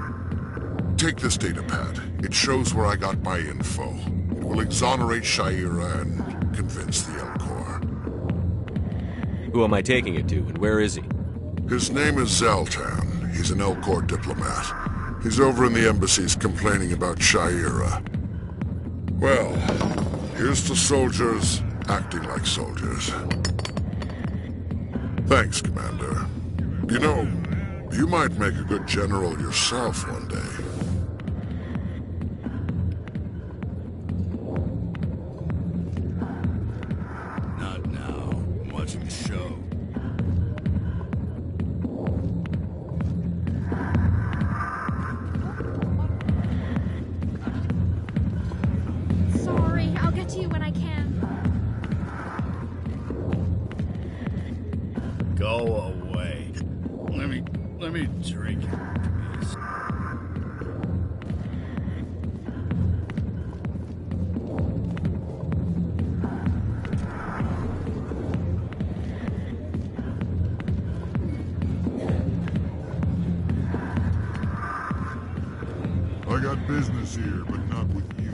Take this datapad. It shows where I got my info. It will exonerate Sha'ira and convince the Elcor. Who am I taking it to, and where is he? His name is Zaltan. He's an Elcor diplomat. He's over in the embassies complaining about Sha'ira. Well, here's to soldiers acting like soldiers. Thanks, Commander. You know, you might make a good general yourself one day. Not now. I'm watching a show. Sorry, I'll get to you when I can. Go away. Let me drink. I got business here, but not with you.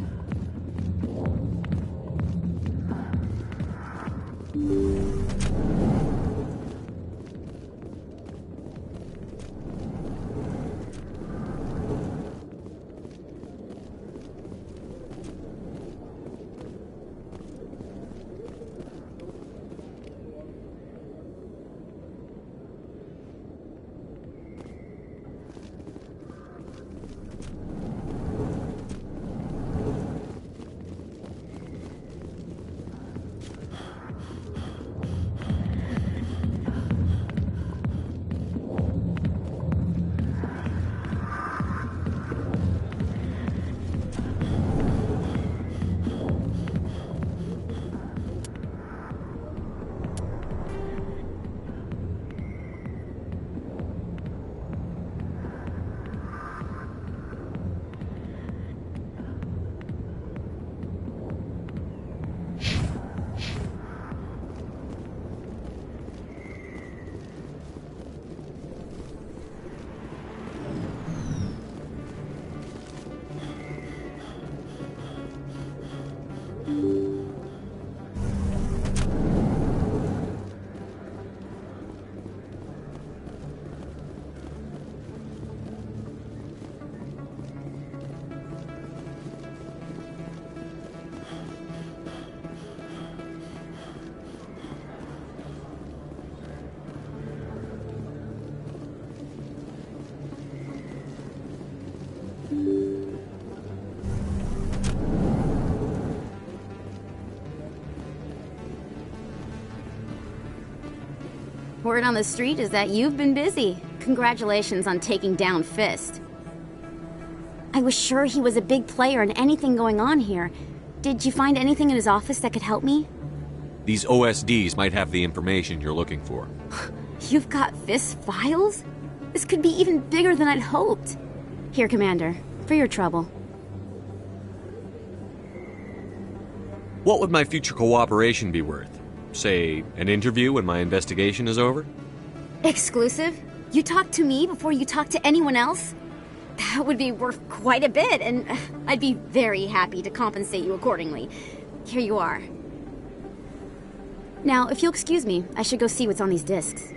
Word on the street is that you've been busy. Congratulations on taking down Fist. I was sure he was a big player in anything going on here. Did you find anything in his office that could help me? These OSDs might have the information you're looking for. You've got Fisk's files? This could be even bigger than I'd hoped. Here, Commander, for your trouble. What would my future cooperation be worth? Say, an interview when my investigation is over? Exclusive? You talk to me before you talk to anyone else? That would be worth quite a bit, and I'd be very happy to compensate you accordingly. Here you are. Now, if you'll excuse me, I should go see what's on these discs.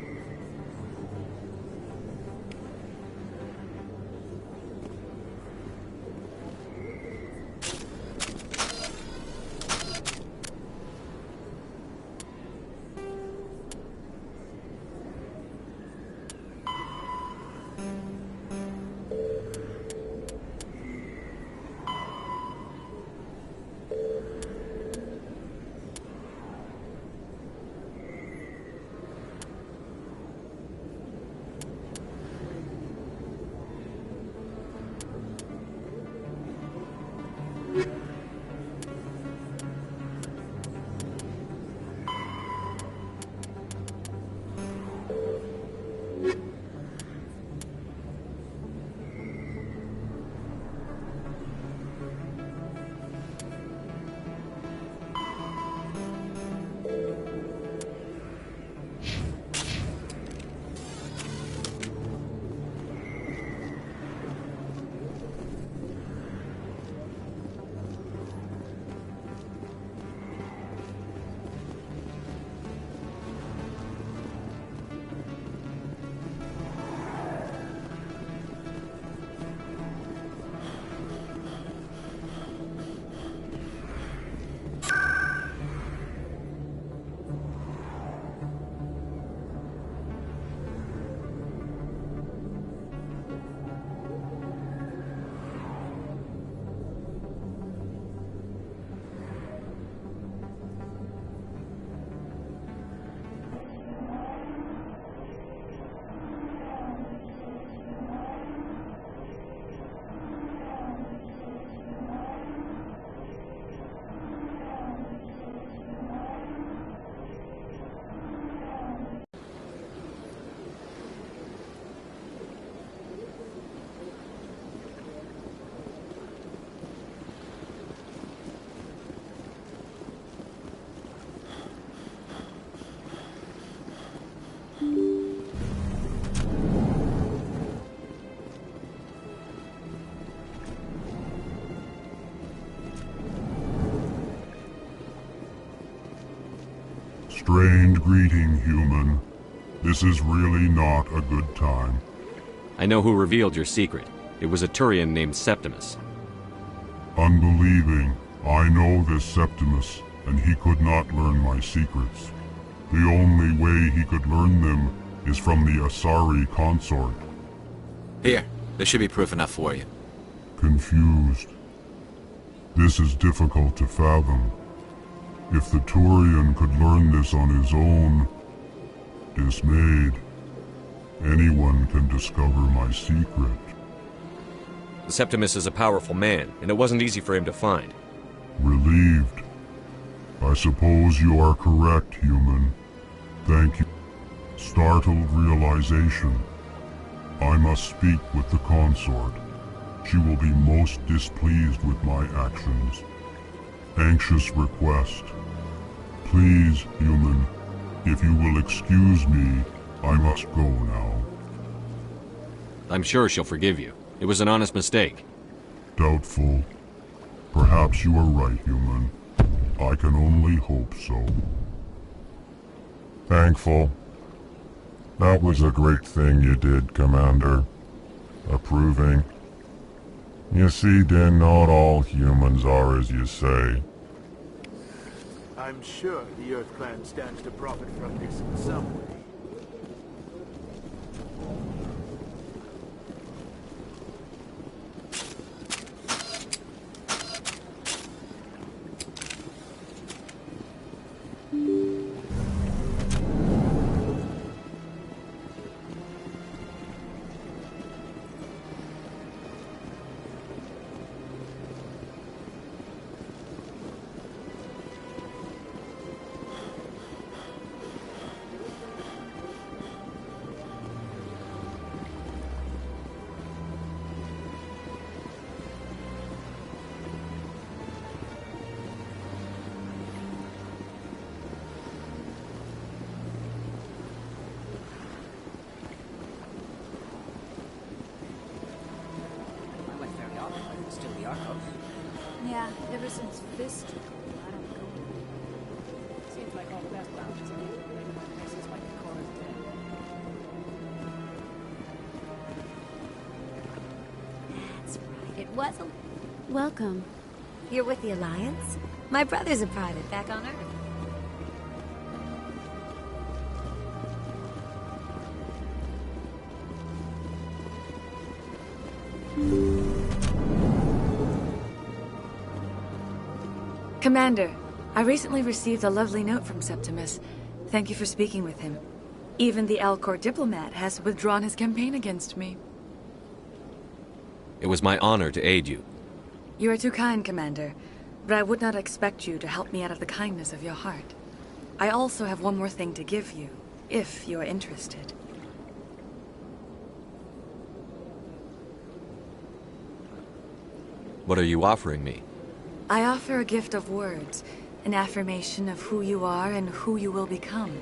Strange greeting, human. This is really not a good time. I know who revealed your secret. It was a Turian named Septimus. Unbelieving. I know this Septimus, and he could not learn my secrets. The only way he could learn them is from the Asari consort. Here, there should be proof enough for you. Confused. This is difficult to fathom. If the Turian could learn this on his own, dismayed, anyone can discover my secret. Septimus is a powerful man, and it wasn't easy for him to find. Relieved. I suppose you are correct, human. Thank you. Startled realization. I must speak with the consort. She will be most displeased with my actions. Anxious request. Please, human, if you will excuse me, I must go now. I'm sure she'll forgive you. It was an honest mistake. Doubtful. Perhaps you are right, human. I can only hope so. Thankful. That was a great thing you did, Commander. Approving. You see, then, not all humans are as you say. I'm sure the Earth Clan stands to profit from this in some way. ever since Fist, I don't go. Seems like all the best lounges are regulated by places like Cora's Den. That's right. It was a... Welcome. You're with the Alliance? My brother's a private back on Earth. Commander, I recently received a lovely note from Septimus. Thank you for speaking with him. Even the Alcor diplomat has withdrawn his campaign against me. It was my honor to aid you. You are too kind, Commander, but I would not expect you to help me out of the kindness of your heart. I also have one more thing to give you, if you are interested. What are you offering me? I offer a gift of words, an affirmation of who you are and who you will become.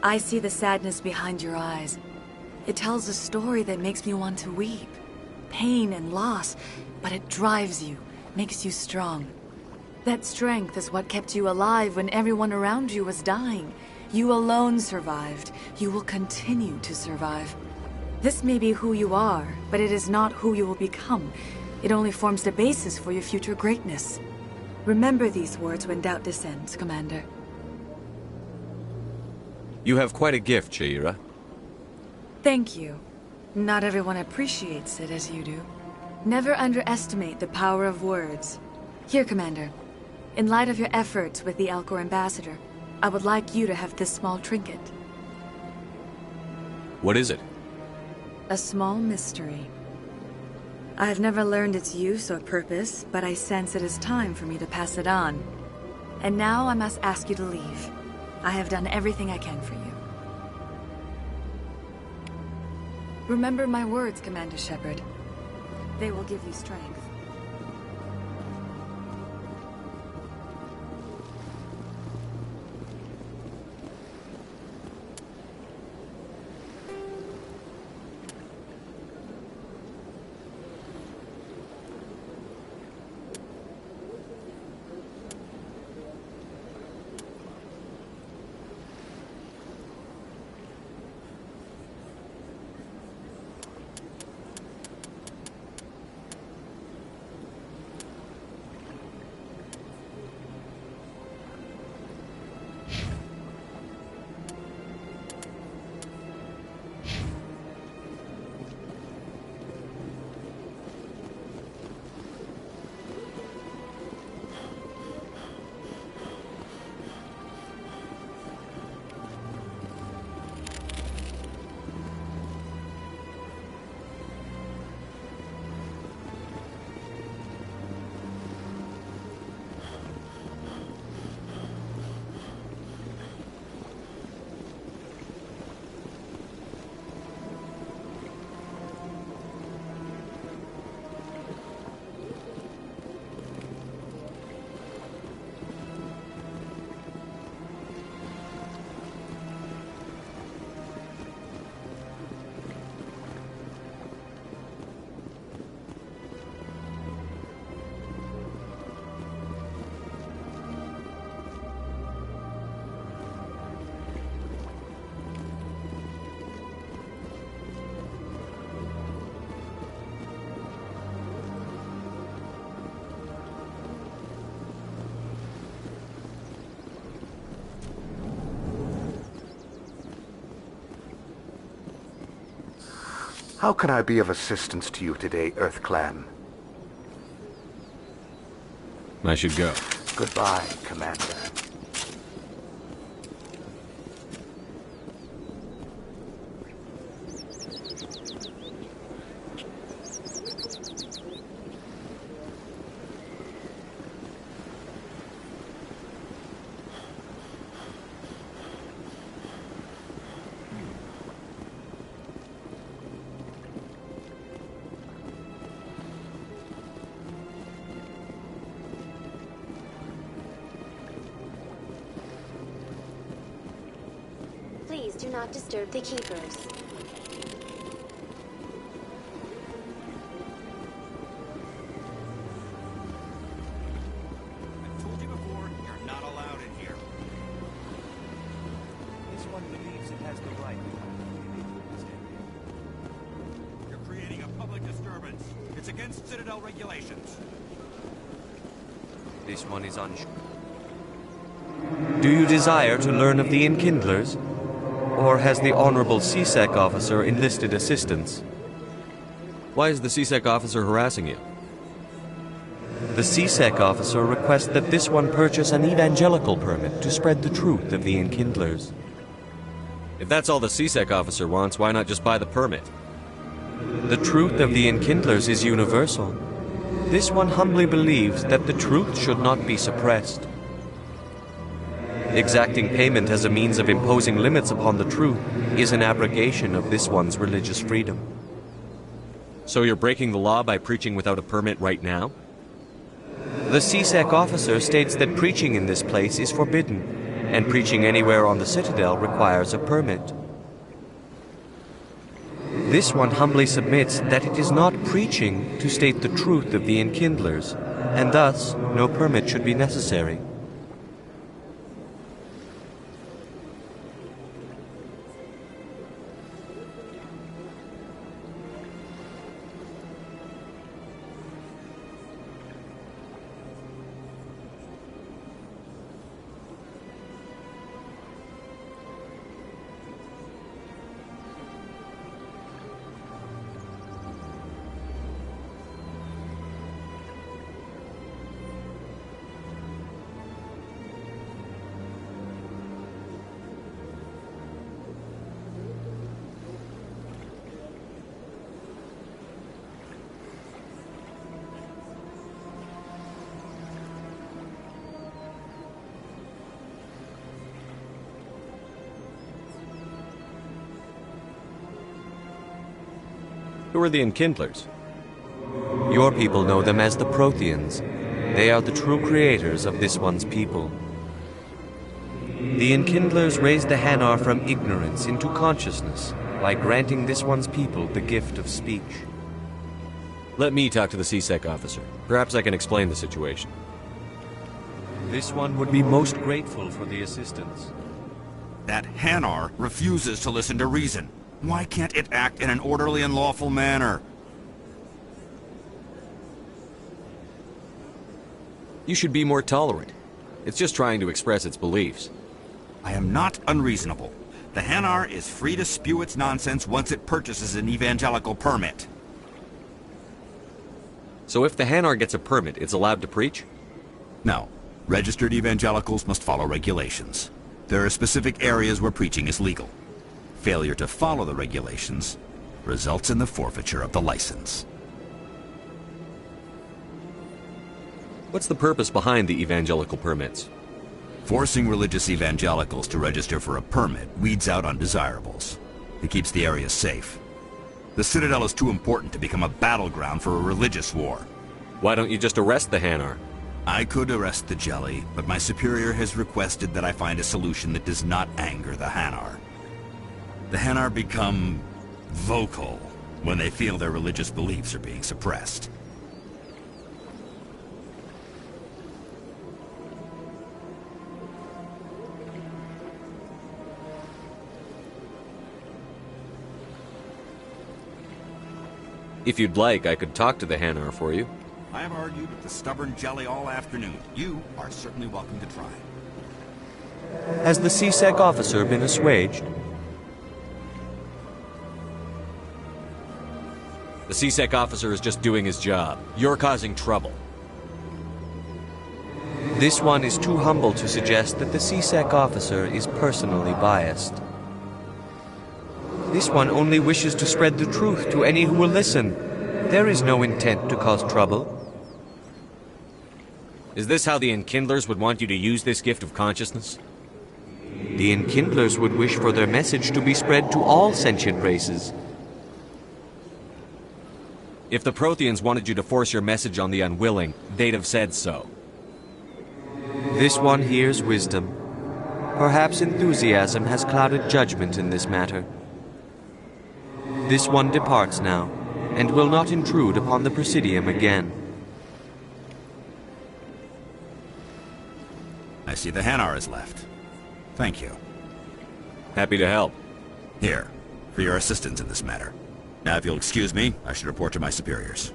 I see the sadness behind your eyes. It tells a story that makes me want to weep. Pain and loss, but it drives you, makes you strong. That strength is what kept you alive when everyone around you was dying. You alone survived. You will continue to survive. This may be who you are, but it is not who you will become. It only forms the basis for your future greatness. Remember these words when doubt descends, Commander. You have quite a gift, Sha'ira. Thank you. Not everyone appreciates it as you do. Never underestimate the power of words. Here, Commander. In light of your efforts with the Alcor ambassador, I would like you to have this small trinket. What is it? A small mystery. I have never learned its use or purpose, but I sense it is time for me to pass it on. And now I must ask you to leave. I have done everything I can for you. Remember my words, Commander Shepard. They will give you strength. How can I be of assistance to you today, Earth Clan? I should go. Goodbye, Commander. Please do not disturb the keepers. You're creating a public disturbance. It's against Citadel regulations. This one is unsure. Do you desire to learn of the Enkindlers? Or has the Honorable CSEC officer enlisted assistance? Why is the CSEC officer harassing you? The CSEC officer requests that this one purchase an evangelical permit to spread the truth of the Enkindlers. If that's all the CSEC officer wants, why not just buy the permit? The truth of the Enkindlers is universal. This one humbly believes that the truth should not be suppressed. Exacting payment as a means of imposing limits upon the truth is an abrogation of this one's religious freedom. So you're breaking the law by preaching without a permit right now? The CSEC officer states that preaching in this place is forbidden, and preaching anywhere on the Citadel requires a permit. This one humbly submits that it is not preaching to state the truth of the Enkindlers, and thus no permit should be necessary. Who are the Enkindlers? Your people know them as the Protheans. They are the true creators of this one's people. The Enkindlers raised the Hanar from ignorance into consciousness by granting this one's people the gift of speech. Let me talk to the CSEC officer. Perhaps I can explain the situation. This one would be most grateful for the assistance. That Hanar refuses to listen to reason. Why can't it act in an orderly and lawful manner? You should be more tolerant. It's just trying to express its beliefs. I am not unreasonable. The Hanar is free to spew its nonsense once it purchases an evangelical permit. So if the Hanar gets a permit, it's allowed to preach? No. Registered evangelicals must follow regulations. There are specific areas where preaching is legal. Failure to follow the regulations results in the forfeiture of the license. What's the purpose behind the evangelical permits? Forcing religious evangelicals to register for a permit weeds out undesirables. It keeps the area safe. The Citadel is too important to become a battleground for a religious war. Why don't you just arrest the Hanar? I could arrest the Jelly, but my superior has requested that I find a solution that does not anger the Hanar. The Hanar become vocal when they feel their religious beliefs are being suppressed. If you'd like, I could talk to the Hanar for you. I have argued with the stubborn Jelly all afternoon. You are certainly welcome to try. Has the CSEC officer been assuaged? The CSEC officer is just doing his job. You're causing trouble. This one is too humble to suggest that the CSEC officer is personally biased. This one only wishes to spread the truth to any who will listen. There is no intent to cause trouble. Is this how the Enkindlers would want you to use this gift of consciousness? The Enkindlers would wish for their message to be spread to all sentient races. If the Protheans wanted you to force your message on the unwilling, they'd have said so. This one hears wisdom. Perhaps enthusiasm has clouded judgment in this matter. This one departs now, and will not intrude upon the Presidium again. I see the Hanar is left. Thank you. Happy to help. Here, for your assistance in this matter. Now, if you'll excuse me, I should report to my superiors.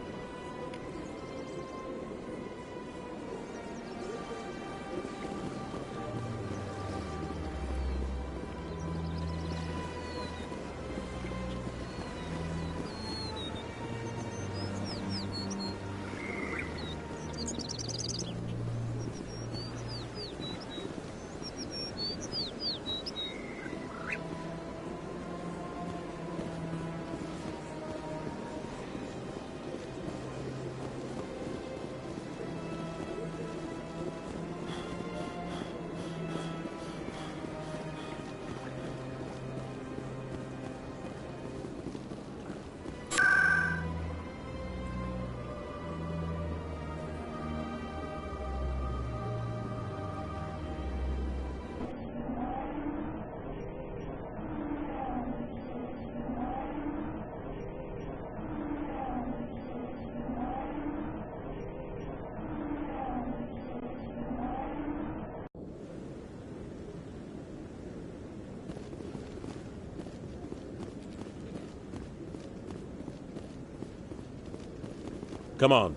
Come on.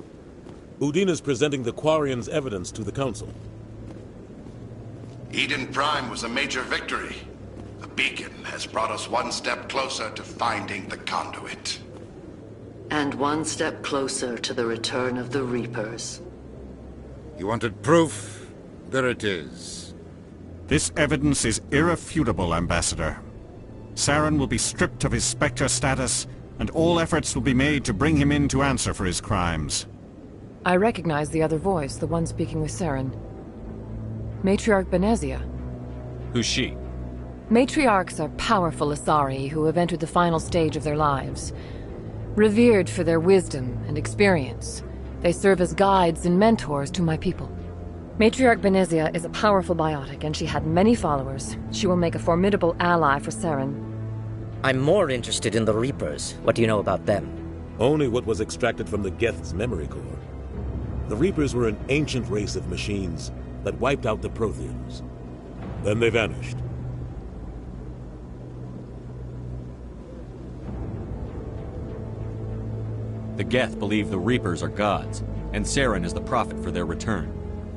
Udina's presenting the Quarian's evidence to the Council. Eden Prime was a major victory. The beacon has brought us one step closer to finding the conduit. And one step closer to the return of the Reapers. You wanted proof? There it is. This evidence is irrefutable, Ambassador. Saren will be stripped of his Spectre status, and all efforts will be made to bring him in to answer for his crimes. I recognize the other voice, the one speaking with Saren. Matriarch Benezia. Who's she? Matriarchs are powerful Asari who have entered the final stage of their lives. Revered for their wisdom and experience, they serve as guides and mentors to my people. Matriarch Benezia is a powerful biotic, and she had many followers. She will make a formidable ally for Saren. I'm more interested in the Reapers. What do you know about them? Only what was extracted from the Geth's memory core. The Reapers were an ancient race of machines that wiped out the Protheans. Then they vanished. The Geth believe the Reapers are gods, and Saren is the prophet for their return.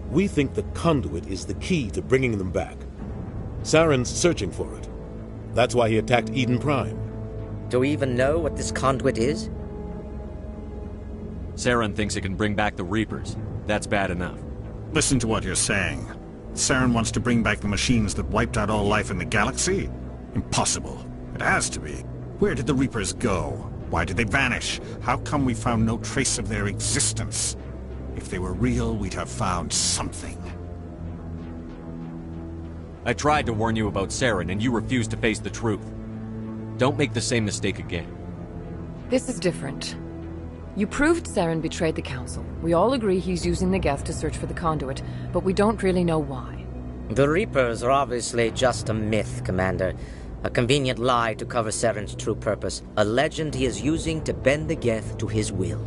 We think the conduit is the key to bringing them back. Saren's searching for it. That's why he attacked Eden Prime. Do we even know what this conduit is? Saren thinks it can bring back the Reapers. That's bad enough. Listen to what you're saying. Saren wants to bring back the machines that wiped out all life in the galaxy? Impossible. It has to be. Where did the Reapers go? Why did they vanish? How come we found no trace of their existence? If they were real, we'd have found something. I tried to warn you about Saren, and you refused to face the truth. Don't make the same mistake again. This is different. You proved Saren betrayed the Council. We all agree he's using the Geth to search for the conduit, but we don't really know why. The Reapers are obviously just a myth, Commander. A convenient lie to cover Saren's true purpose. A legend he is using to bend the Geth to his will.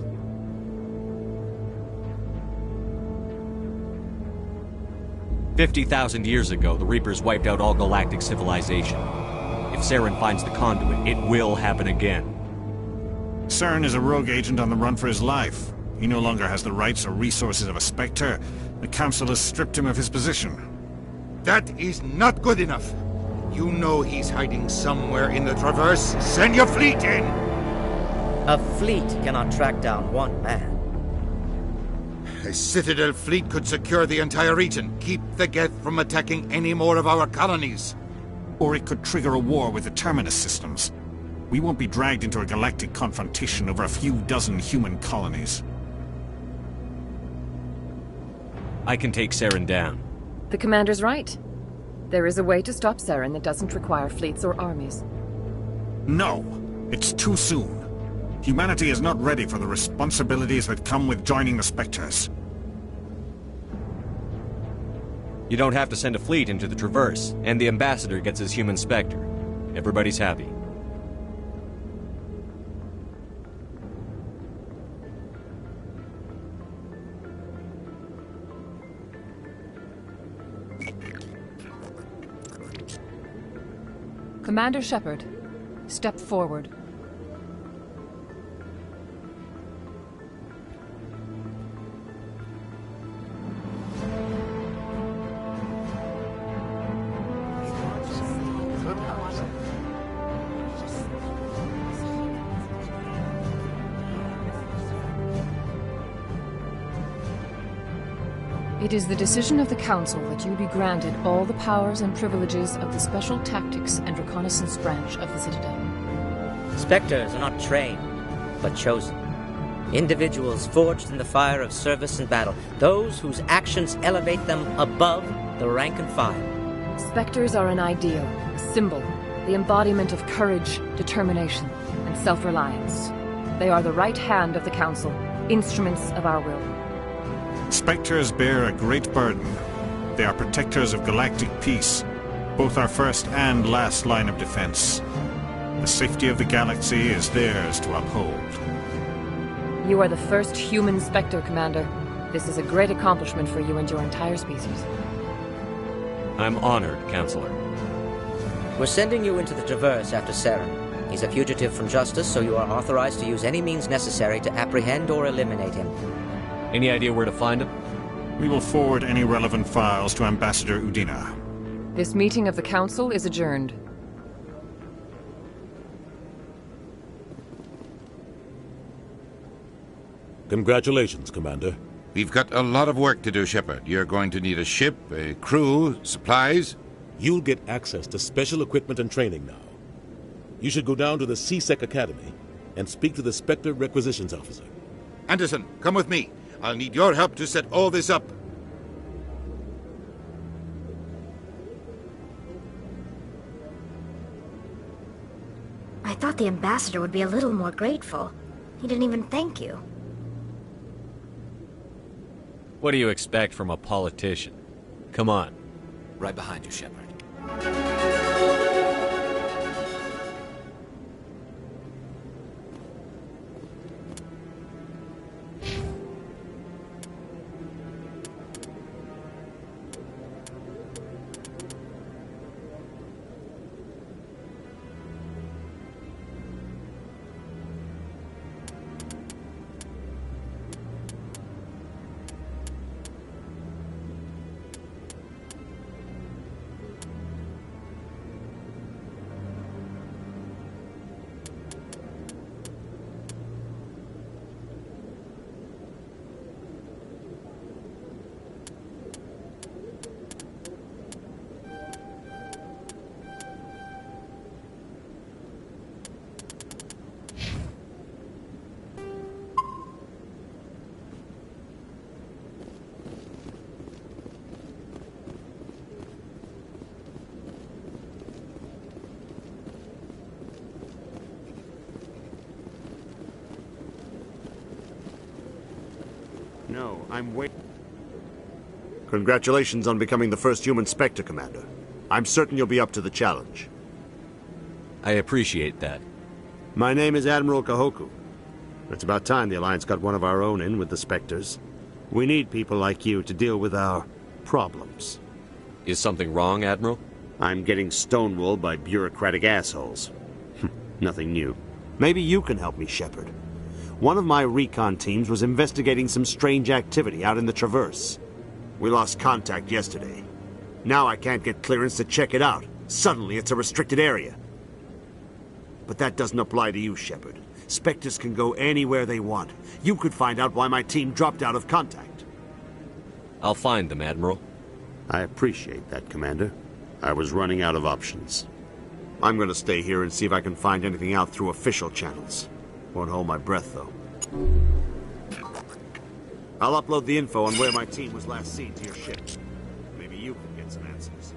"50,000 years ago, the Reapers wiped out all galactic civilization. If Saren finds the conduit, it will happen again. Saren is a rogue agent on the run for his life. He no longer has the rights or resources of a Spectre. The Council has stripped him of his position. That is not good enough. You know he's hiding somewhere in the Traverse. Send your fleet in! A fleet cannot track down one man. A Citadel fleet could secure the entire region, keep the Geth from attacking any more of our colonies. Or it could trigger a war with the Terminus systems. We won't be dragged into a galactic confrontation over a few dozen human colonies. I can take Saren down. The Commander's right. There is a way to stop Saren that doesn't require fleets or armies. No! It's too soon. Humanity is not ready for the responsibilities that come with joining the Spectres. You don't have to send a fleet into the Traverse, and the Ambassador gets his human Spectre. Everybody's happy. Commander Shepard, Step forward. It is the decision of the Council that you be granted all the powers and privileges of the Special Tactics and Reconnaissance Branch of the Citadel. Spectres are not trained, but chosen. Individuals forged in the fire of service and battle. Those whose actions elevate them above the rank and file. Spectres are an ideal, a symbol, the embodiment of courage, determination, and self-reliance. They are the right hand of the Council, instruments of our will. Spectres bear a great burden. They are protectors of galactic peace, both our first and last line of defense. The safety of the galaxy is theirs to uphold. You are the first human Spectre, Commander. This is a great accomplishment for you and your entire species. I'm honored, Counselor. We're sending you into the Traverse after Saren. He's a fugitive from justice, so you are authorized to use any means necessary to apprehend or eliminate him. Any idea where to find him? We will forward any relevant files to Ambassador Udina. This meeting of the Council is adjourned. Congratulations, Commander. We've got a lot of work to do, Shepard. You're going to need a ship, a crew, supplies. You'll get access to special equipment and training now. You should go down to the C-Sec Academy and speak to the Spectre Requisitions Officer. Anderson, come with me. I'll need your help to set all this up. I thought the ambassador would be a little more grateful. He didn't even thank you. What do you expect from a politician? Come on. Right behind you, Shepard. No, I'm waiting. Congratulations on becoming the first human Spectre, Commander. I'm certain you'll be up to the challenge. I appreciate that. My name is Admiral Kahoku. It's about time the Alliance got one of our own in with the Spectres. We need people like you to deal with our problems. Is something wrong, Admiral? I'm getting stonewalled by bureaucratic assholes. Nothing new. Maybe you can help me, Shepard. One of my recon teams was investigating some strange activity out in the Traverse. We lost contact yesterday. Now I can't get clearance to check it out. Suddenly it's a restricted area. But that doesn't apply to you, Shepard. Spectres can go anywhere they want. You could find out why my team dropped out of contact. I'll find them, Admiral. I appreciate that, Commander. I was running out of options. I'm going to stay here and see if I can find anything out through official channels. Won't hold my breath, though. I'll upload the info on where my team was last seen to your ship. Maybe you can get some answers.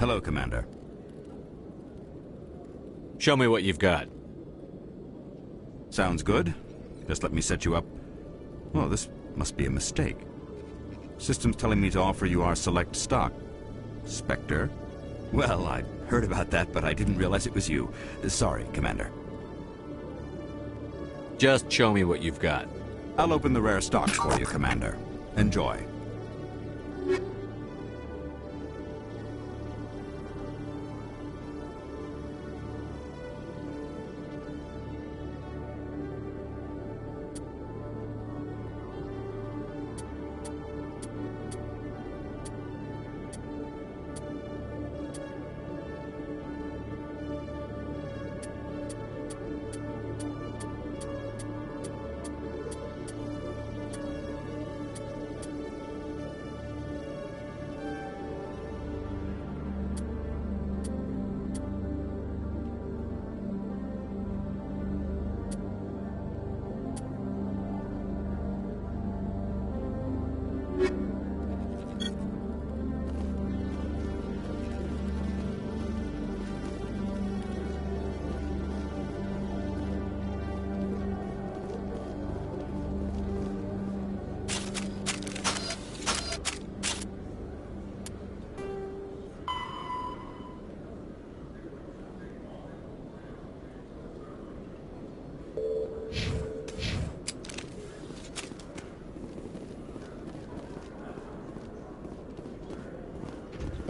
Hello, Commander. Show me what you've got. Sounds good. Just let me set you up. Oh, this must be a mistake. System's telling me to offer you our select stock. Spectre? Well, I'd heard about that, but I didn't realize it was you. Sorry, Commander. Just show me what you've got. I'll open the rare stocks for you, Commander. Enjoy.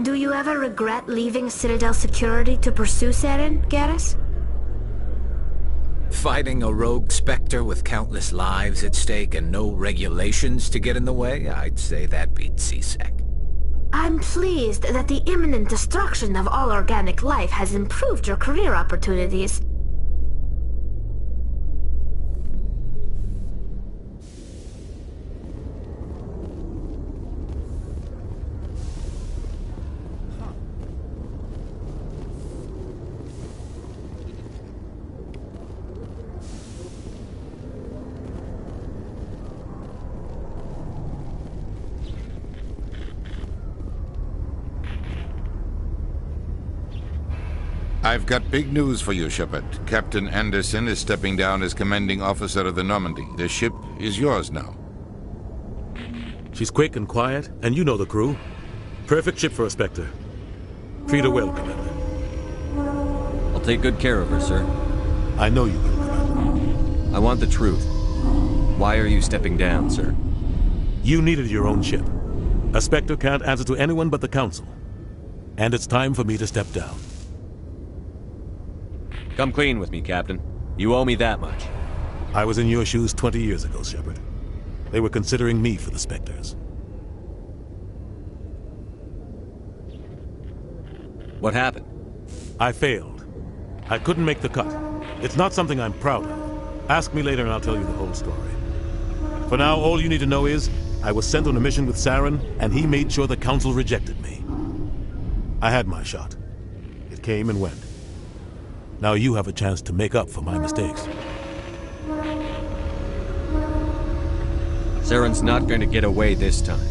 Do you ever regret leaving Citadel Security to pursue Saren, Garrus? Fighting a rogue Spectre with countless lives at stake and no regulations to get in the way? I'd say that beats CSEC. I'm pleased that the imminent destruction of all organic life has improved your career opportunities. I've got big news for you, Shepard. Captain Anderson is stepping down as commanding officer of the Normandy. The ship is yours now. She's quick and quiet, and you know the crew. Perfect ship for a Spectre. Treat her well, Commander. I'll take good care of her, sir. I know you will, Commander. I want the truth. Why are you stepping down, sir? You needed your own ship. A Spectre can't answer to anyone but the Council. And it's time for me to step down. Come clean with me, Captain. You owe me that much. I was in your shoes 20 years ago, Shepard. They were considering me for the Spectres. What happened? I failed. I couldn't make the cut. It's not something I'm proud of. Ask me later and I'll tell you the whole story. For now, all you need to know is, I was sent on a mission with Saren, and he made sure the Council rejected me. I had my shot. It came and went. Now you have a chance to make up for my mistakes. Saren's not going to get away this time.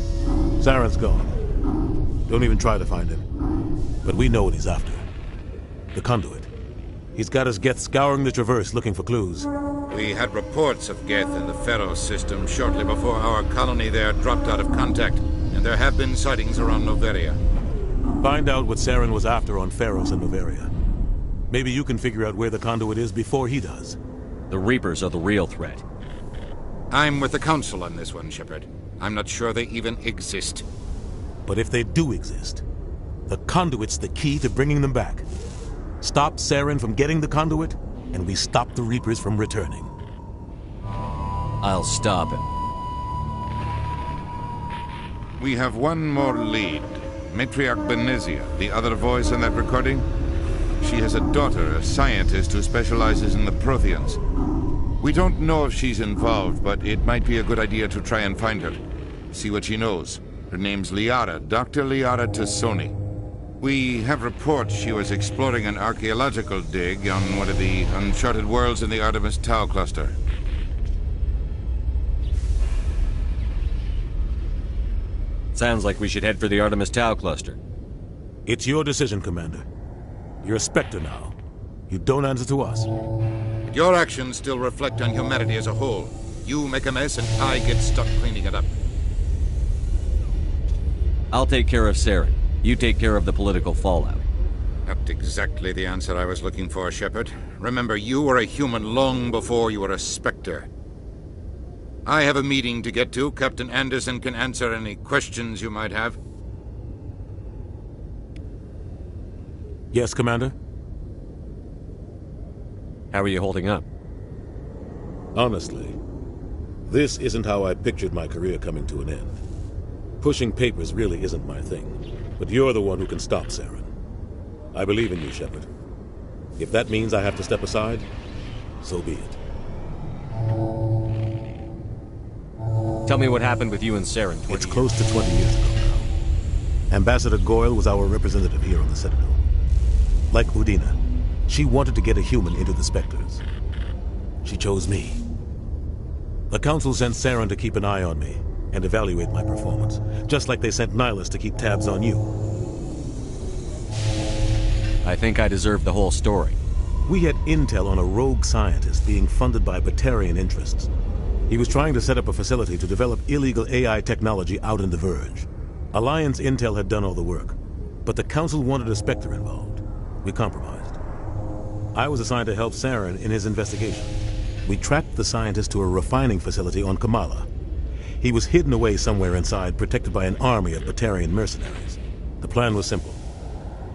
Saren's gone. Don't even try to find him. But we know what he's after. The Conduit. He's got his Geth scouring the Traverse looking for clues. We had reports of Geth in the Pharaoh system shortly before our colony there dropped out of contact, and there have been sightings around Noveria. Find out what Saren was after on Pharos and Noveria. Maybe you can figure out where the Conduit is before he does. The Reapers are the real threat. I'm with the Council on this one, Shepard. I'm not sure they even exist. But if they do exist, the Conduit's the key to bringing them back. Stop Saren from getting the Conduit, and we stop the Reapers from returning. I'll stop him. We have one more lead. Matriarch Benezia, the other voice in that recording. She has a daughter, a scientist who specializes in the Protheans. We don't know if she's involved, but it might be a good idea to try and find her. See what she knows. Her name's Liara, Dr. Liara Tassoni. We have reports she was exploring an archaeological dig on one of the uncharted worlds in the Artemis Tau cluster. Sounds like we should head for the Artemis Tau cluster. It's your decision, Commander. You're a Spectre now. You don't answer to us. But your actions still reflect on humanity as a whole. You make a mess and I get stuck cleaning it up. I'll take care of Saren. You take care of the political fallout. Not exactly the answer I was looking for, Shepard. Remember, you were a human long before you were a Spectre. I have a meeting to get to. Captain Anderson can answer any questions you might have. Yes, Commander? How are you holding up? Honestly, this isn't how I pictured my career coming to an end. Pushing papers really isn't my thing, but you're the one who can stop Saren. I believe in you, Shepard. If that means I have to step aside, so be it. Tell me what happened with you and Saren 20 It's close to 20 years ago now. Ambassador Goyle was our representative here on the Citadel. Like Udina, she wanted to get a human into the Spectres. She chose me. The Council sent Saren to keep an eye on me and evaluate my performance, just like they sent Nihilus to keep tabs on you. I think I deserve the whole story. We had intel on a rogue scientist being funded by Batarian interests. He was trying to set up a facility to develop illegal AI technology out in the Verge. Alliance intel had done all the work, but the Council wanted a Spectre involved. We compromised. I was assigned to help Saren in his investigation. We tracked the scientist to a refining facility on Kamala. He was hidden away somewhere inside, protected by an army of Batarian mercenaries. The plan was simple.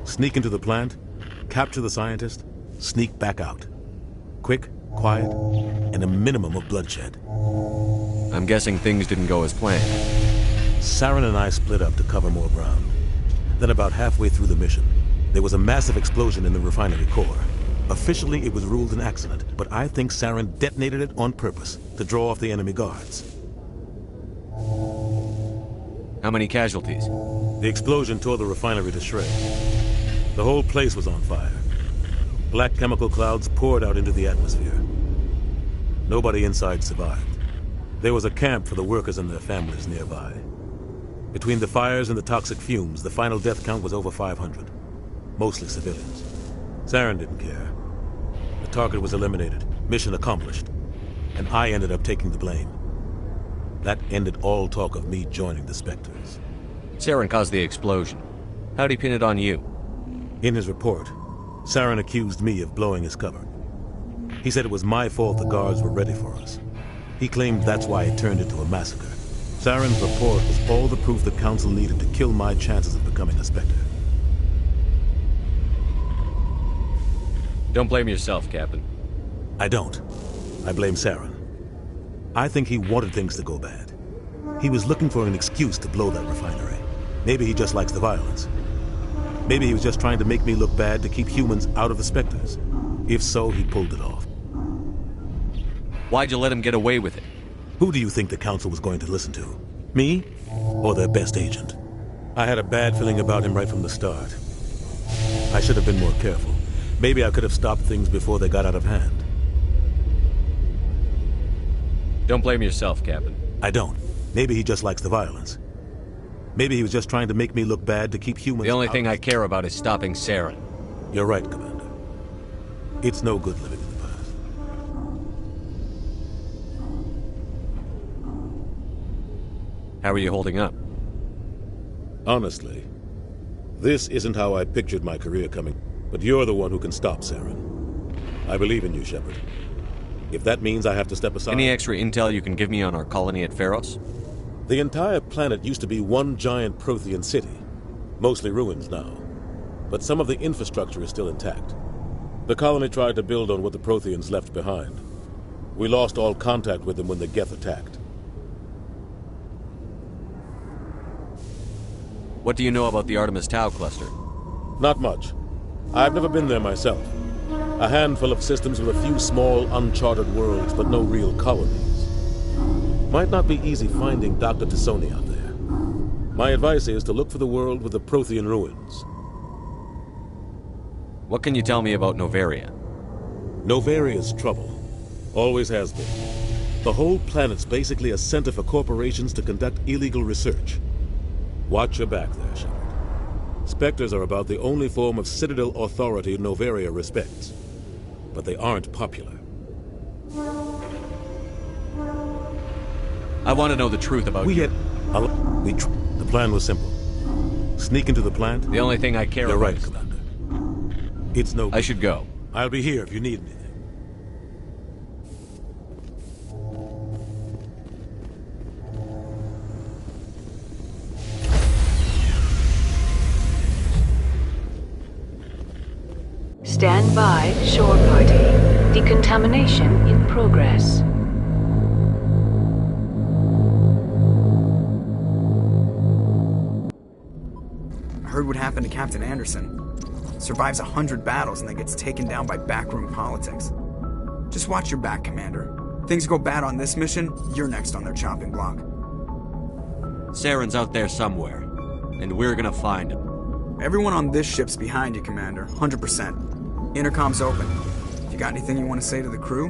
Sneak into the plant, capture the scientist, sneak back out. Quick, quiet, and a minimum of bloodshed. I'm guessing things didn't go as planned. Saren and I split up to cover more ground. Then about halfway through the mission, there was a massive explosion in the refinery core. Officially, it was ruled an accident, but I think Saren detonated it on purpose to draw off the enemy guards. How many casualties? The explosion tore the refinery to shreds. The whole place was on fire. Black chemical clouds poured out into the atmosphere. Nobody inside survived. There was a camp for the workers and their families nearby. Between the fires and the toxic fumes, the final death count was over 500. Mostly civilians. Saren didn't care. The target was eliminated, mission accomplished, and I ended up taking the blame. That ended all talk of me joining the Spectres. Saren caused the explosion. How'd he pin it on you? In his report, Saren accused me of blowing his cover. He said it was my fault the guards were ready for us. He claimed that's why it turned into a massacre. Saren's report was all the proof the Council needed to kill my chances of becoming a Spectre. Don't blame yourself, Captain. I don't. I blame Saren. I think he wanted things to go bad. He was looking for an excuse to blow that refinery. Maybe he just likes the violence. Maybe he was just trying to make me look bad to keep humans out of the Spectres. If so, he pulled it off. Why'd you let him get away with it? Who do you think the Council was going to listen to? Me? Or their best agent? I had a bad feeling about him right from the start. I should have been more careful. Maybe I could have stopped things before they got out of hand. Don't blame yourself, Captain. I don't. Maybe he just likes the violence. Maybe he was just trying to make me look bad to keep humans The only out. thing I care about is stopping Saren. You're right, Commander. It's no good living in the past. How are you holding up? Honestly, this isn't how I pictured my career coming, but you're the one who can stop Saren. I believe in you, Shepard. If that means I have to step aside... Any extra intel you can give me on our colony at Pharos? The entire planet used to be one giant Prothean city. Mostly ruins now. But some of the infrastructure is still intact. The colony tried to build on what the Protheans left behind. We lost all contact with them when the Geth attacked. What do you know about the Artemis Tau cluster? Not much. I've never been there myself. A handful of systems with a few small, uncharted worlds, but no real colonies. Might not be easy finding Dr. T'Soni out there. My advice is to look for the world with the Prothean ruins. What can you tell me about Noveria? Noveria's trouble. Always has been. The whole planet's basically a center for corporations to conduct illegal research. Watch your back there, Shepard. Spectres are about the only form of Citadel authority Noveria respects. But they aren't popular. I want to know the truth about you. The plan was simple. Sneak into the plant. The only thing I care You're about right, is... Commander. It's no... I should go. I'll be here if you need anything. Stand by, shore party. Decontamination in progress. I heard what happened to Captain Anderson. Survives 100 battles and then gets taken down by backroom politics. Just watch your back, Commander. Things go bad on this mission, you're next on their chopping block. Saren's out there somewhere, and we're gonna find him. Everyone on this ship's behind you, Commander. 100%. Intercom's open. If you got anything you want to say to the crew,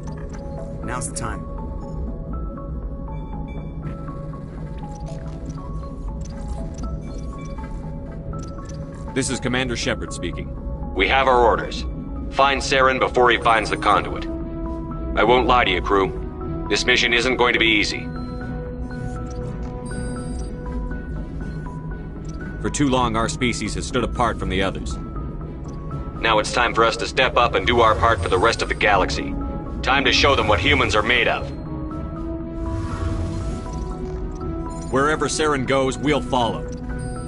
now's the time. This is Commander Shepard speaking. We have our orders. Find Saren before he finds the conduit. I won't lie to you, crew. This mission isn't going to be easy. For too long, our species has stood apart from the others. Now it's time for us to step up and do our part for the rest of the galaxy. Time to show them what humans are made of. Wherever Saren goes, we'll follow.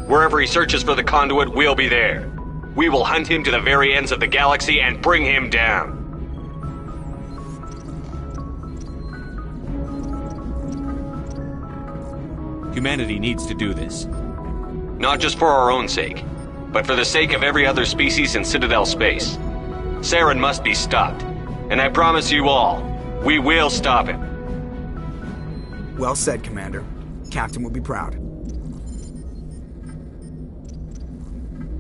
Wherever he searches for the conduit, we'll be there. We will hunt him to the very ends of the galaxy and bring him down. Humanity needs to do this. Not just for our own sake, but for the sake of every other species in Citadel space. Saren must be stopped. And I promise you all, we will stop him. Well said, Commander. Captain will be proud.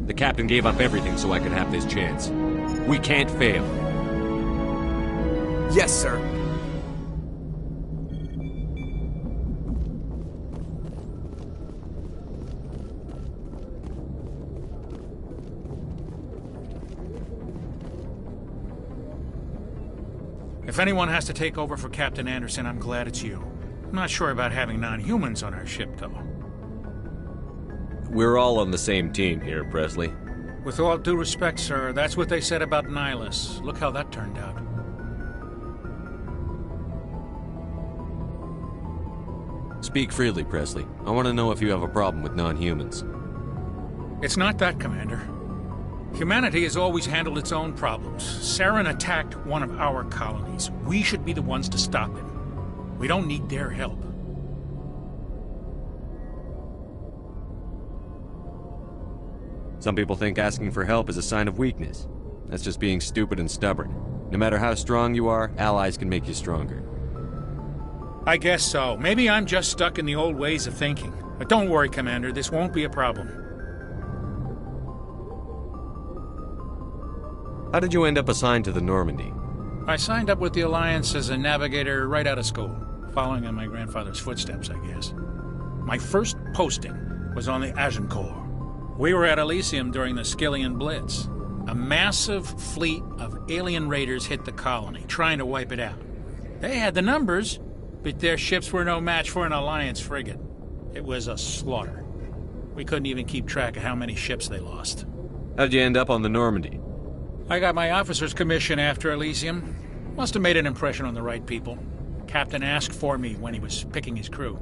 The captain gave up everything so I could have this chance. We can't fail. Yes, sir. If anyone has to take over for Captain Anderson, I'm glad it's you. I'm not sure about having non-humans on our ship, though. We're all on the same team here, Presley. With all due respect, sir, that's what they said about Nihilus. Look how that turned out. Speak freely, Presley. I want to know if you have a problem with non-humans. It's not that, Commander. Humanity has always handled its own problems. Saren attacked one of our colonies. We should be the ones to stop him. We don't need their help. Some people think asking for help is a sign of weakness. That's just being stupid and stubborn. No matter how strong you are, allies can make you stronger. I guess so. Maybe I'm just stuck in the old ways of thinking. But don't worry, Commander, this won't be a problem. How did you end up assigned to the Normandy? I signed up with the Alliance as a navigator right out of school, following in my grandfather's footsteps, I guess. My first posting was on the Agincourt. We were at Elysium during the Skyllian Blitz. A massive fleet of alien raiders hit the colony, trying to wipe it out. They had the numbers, but their ships were no match for an Alliance frigate. It was a slaughter. We couldn't even keep track of how many ships they lost. How'd you end up on the Normandy? I got my officer's commission after Elysium. Must have made an impression on the right people. Captain asked for me when he was picking his crew.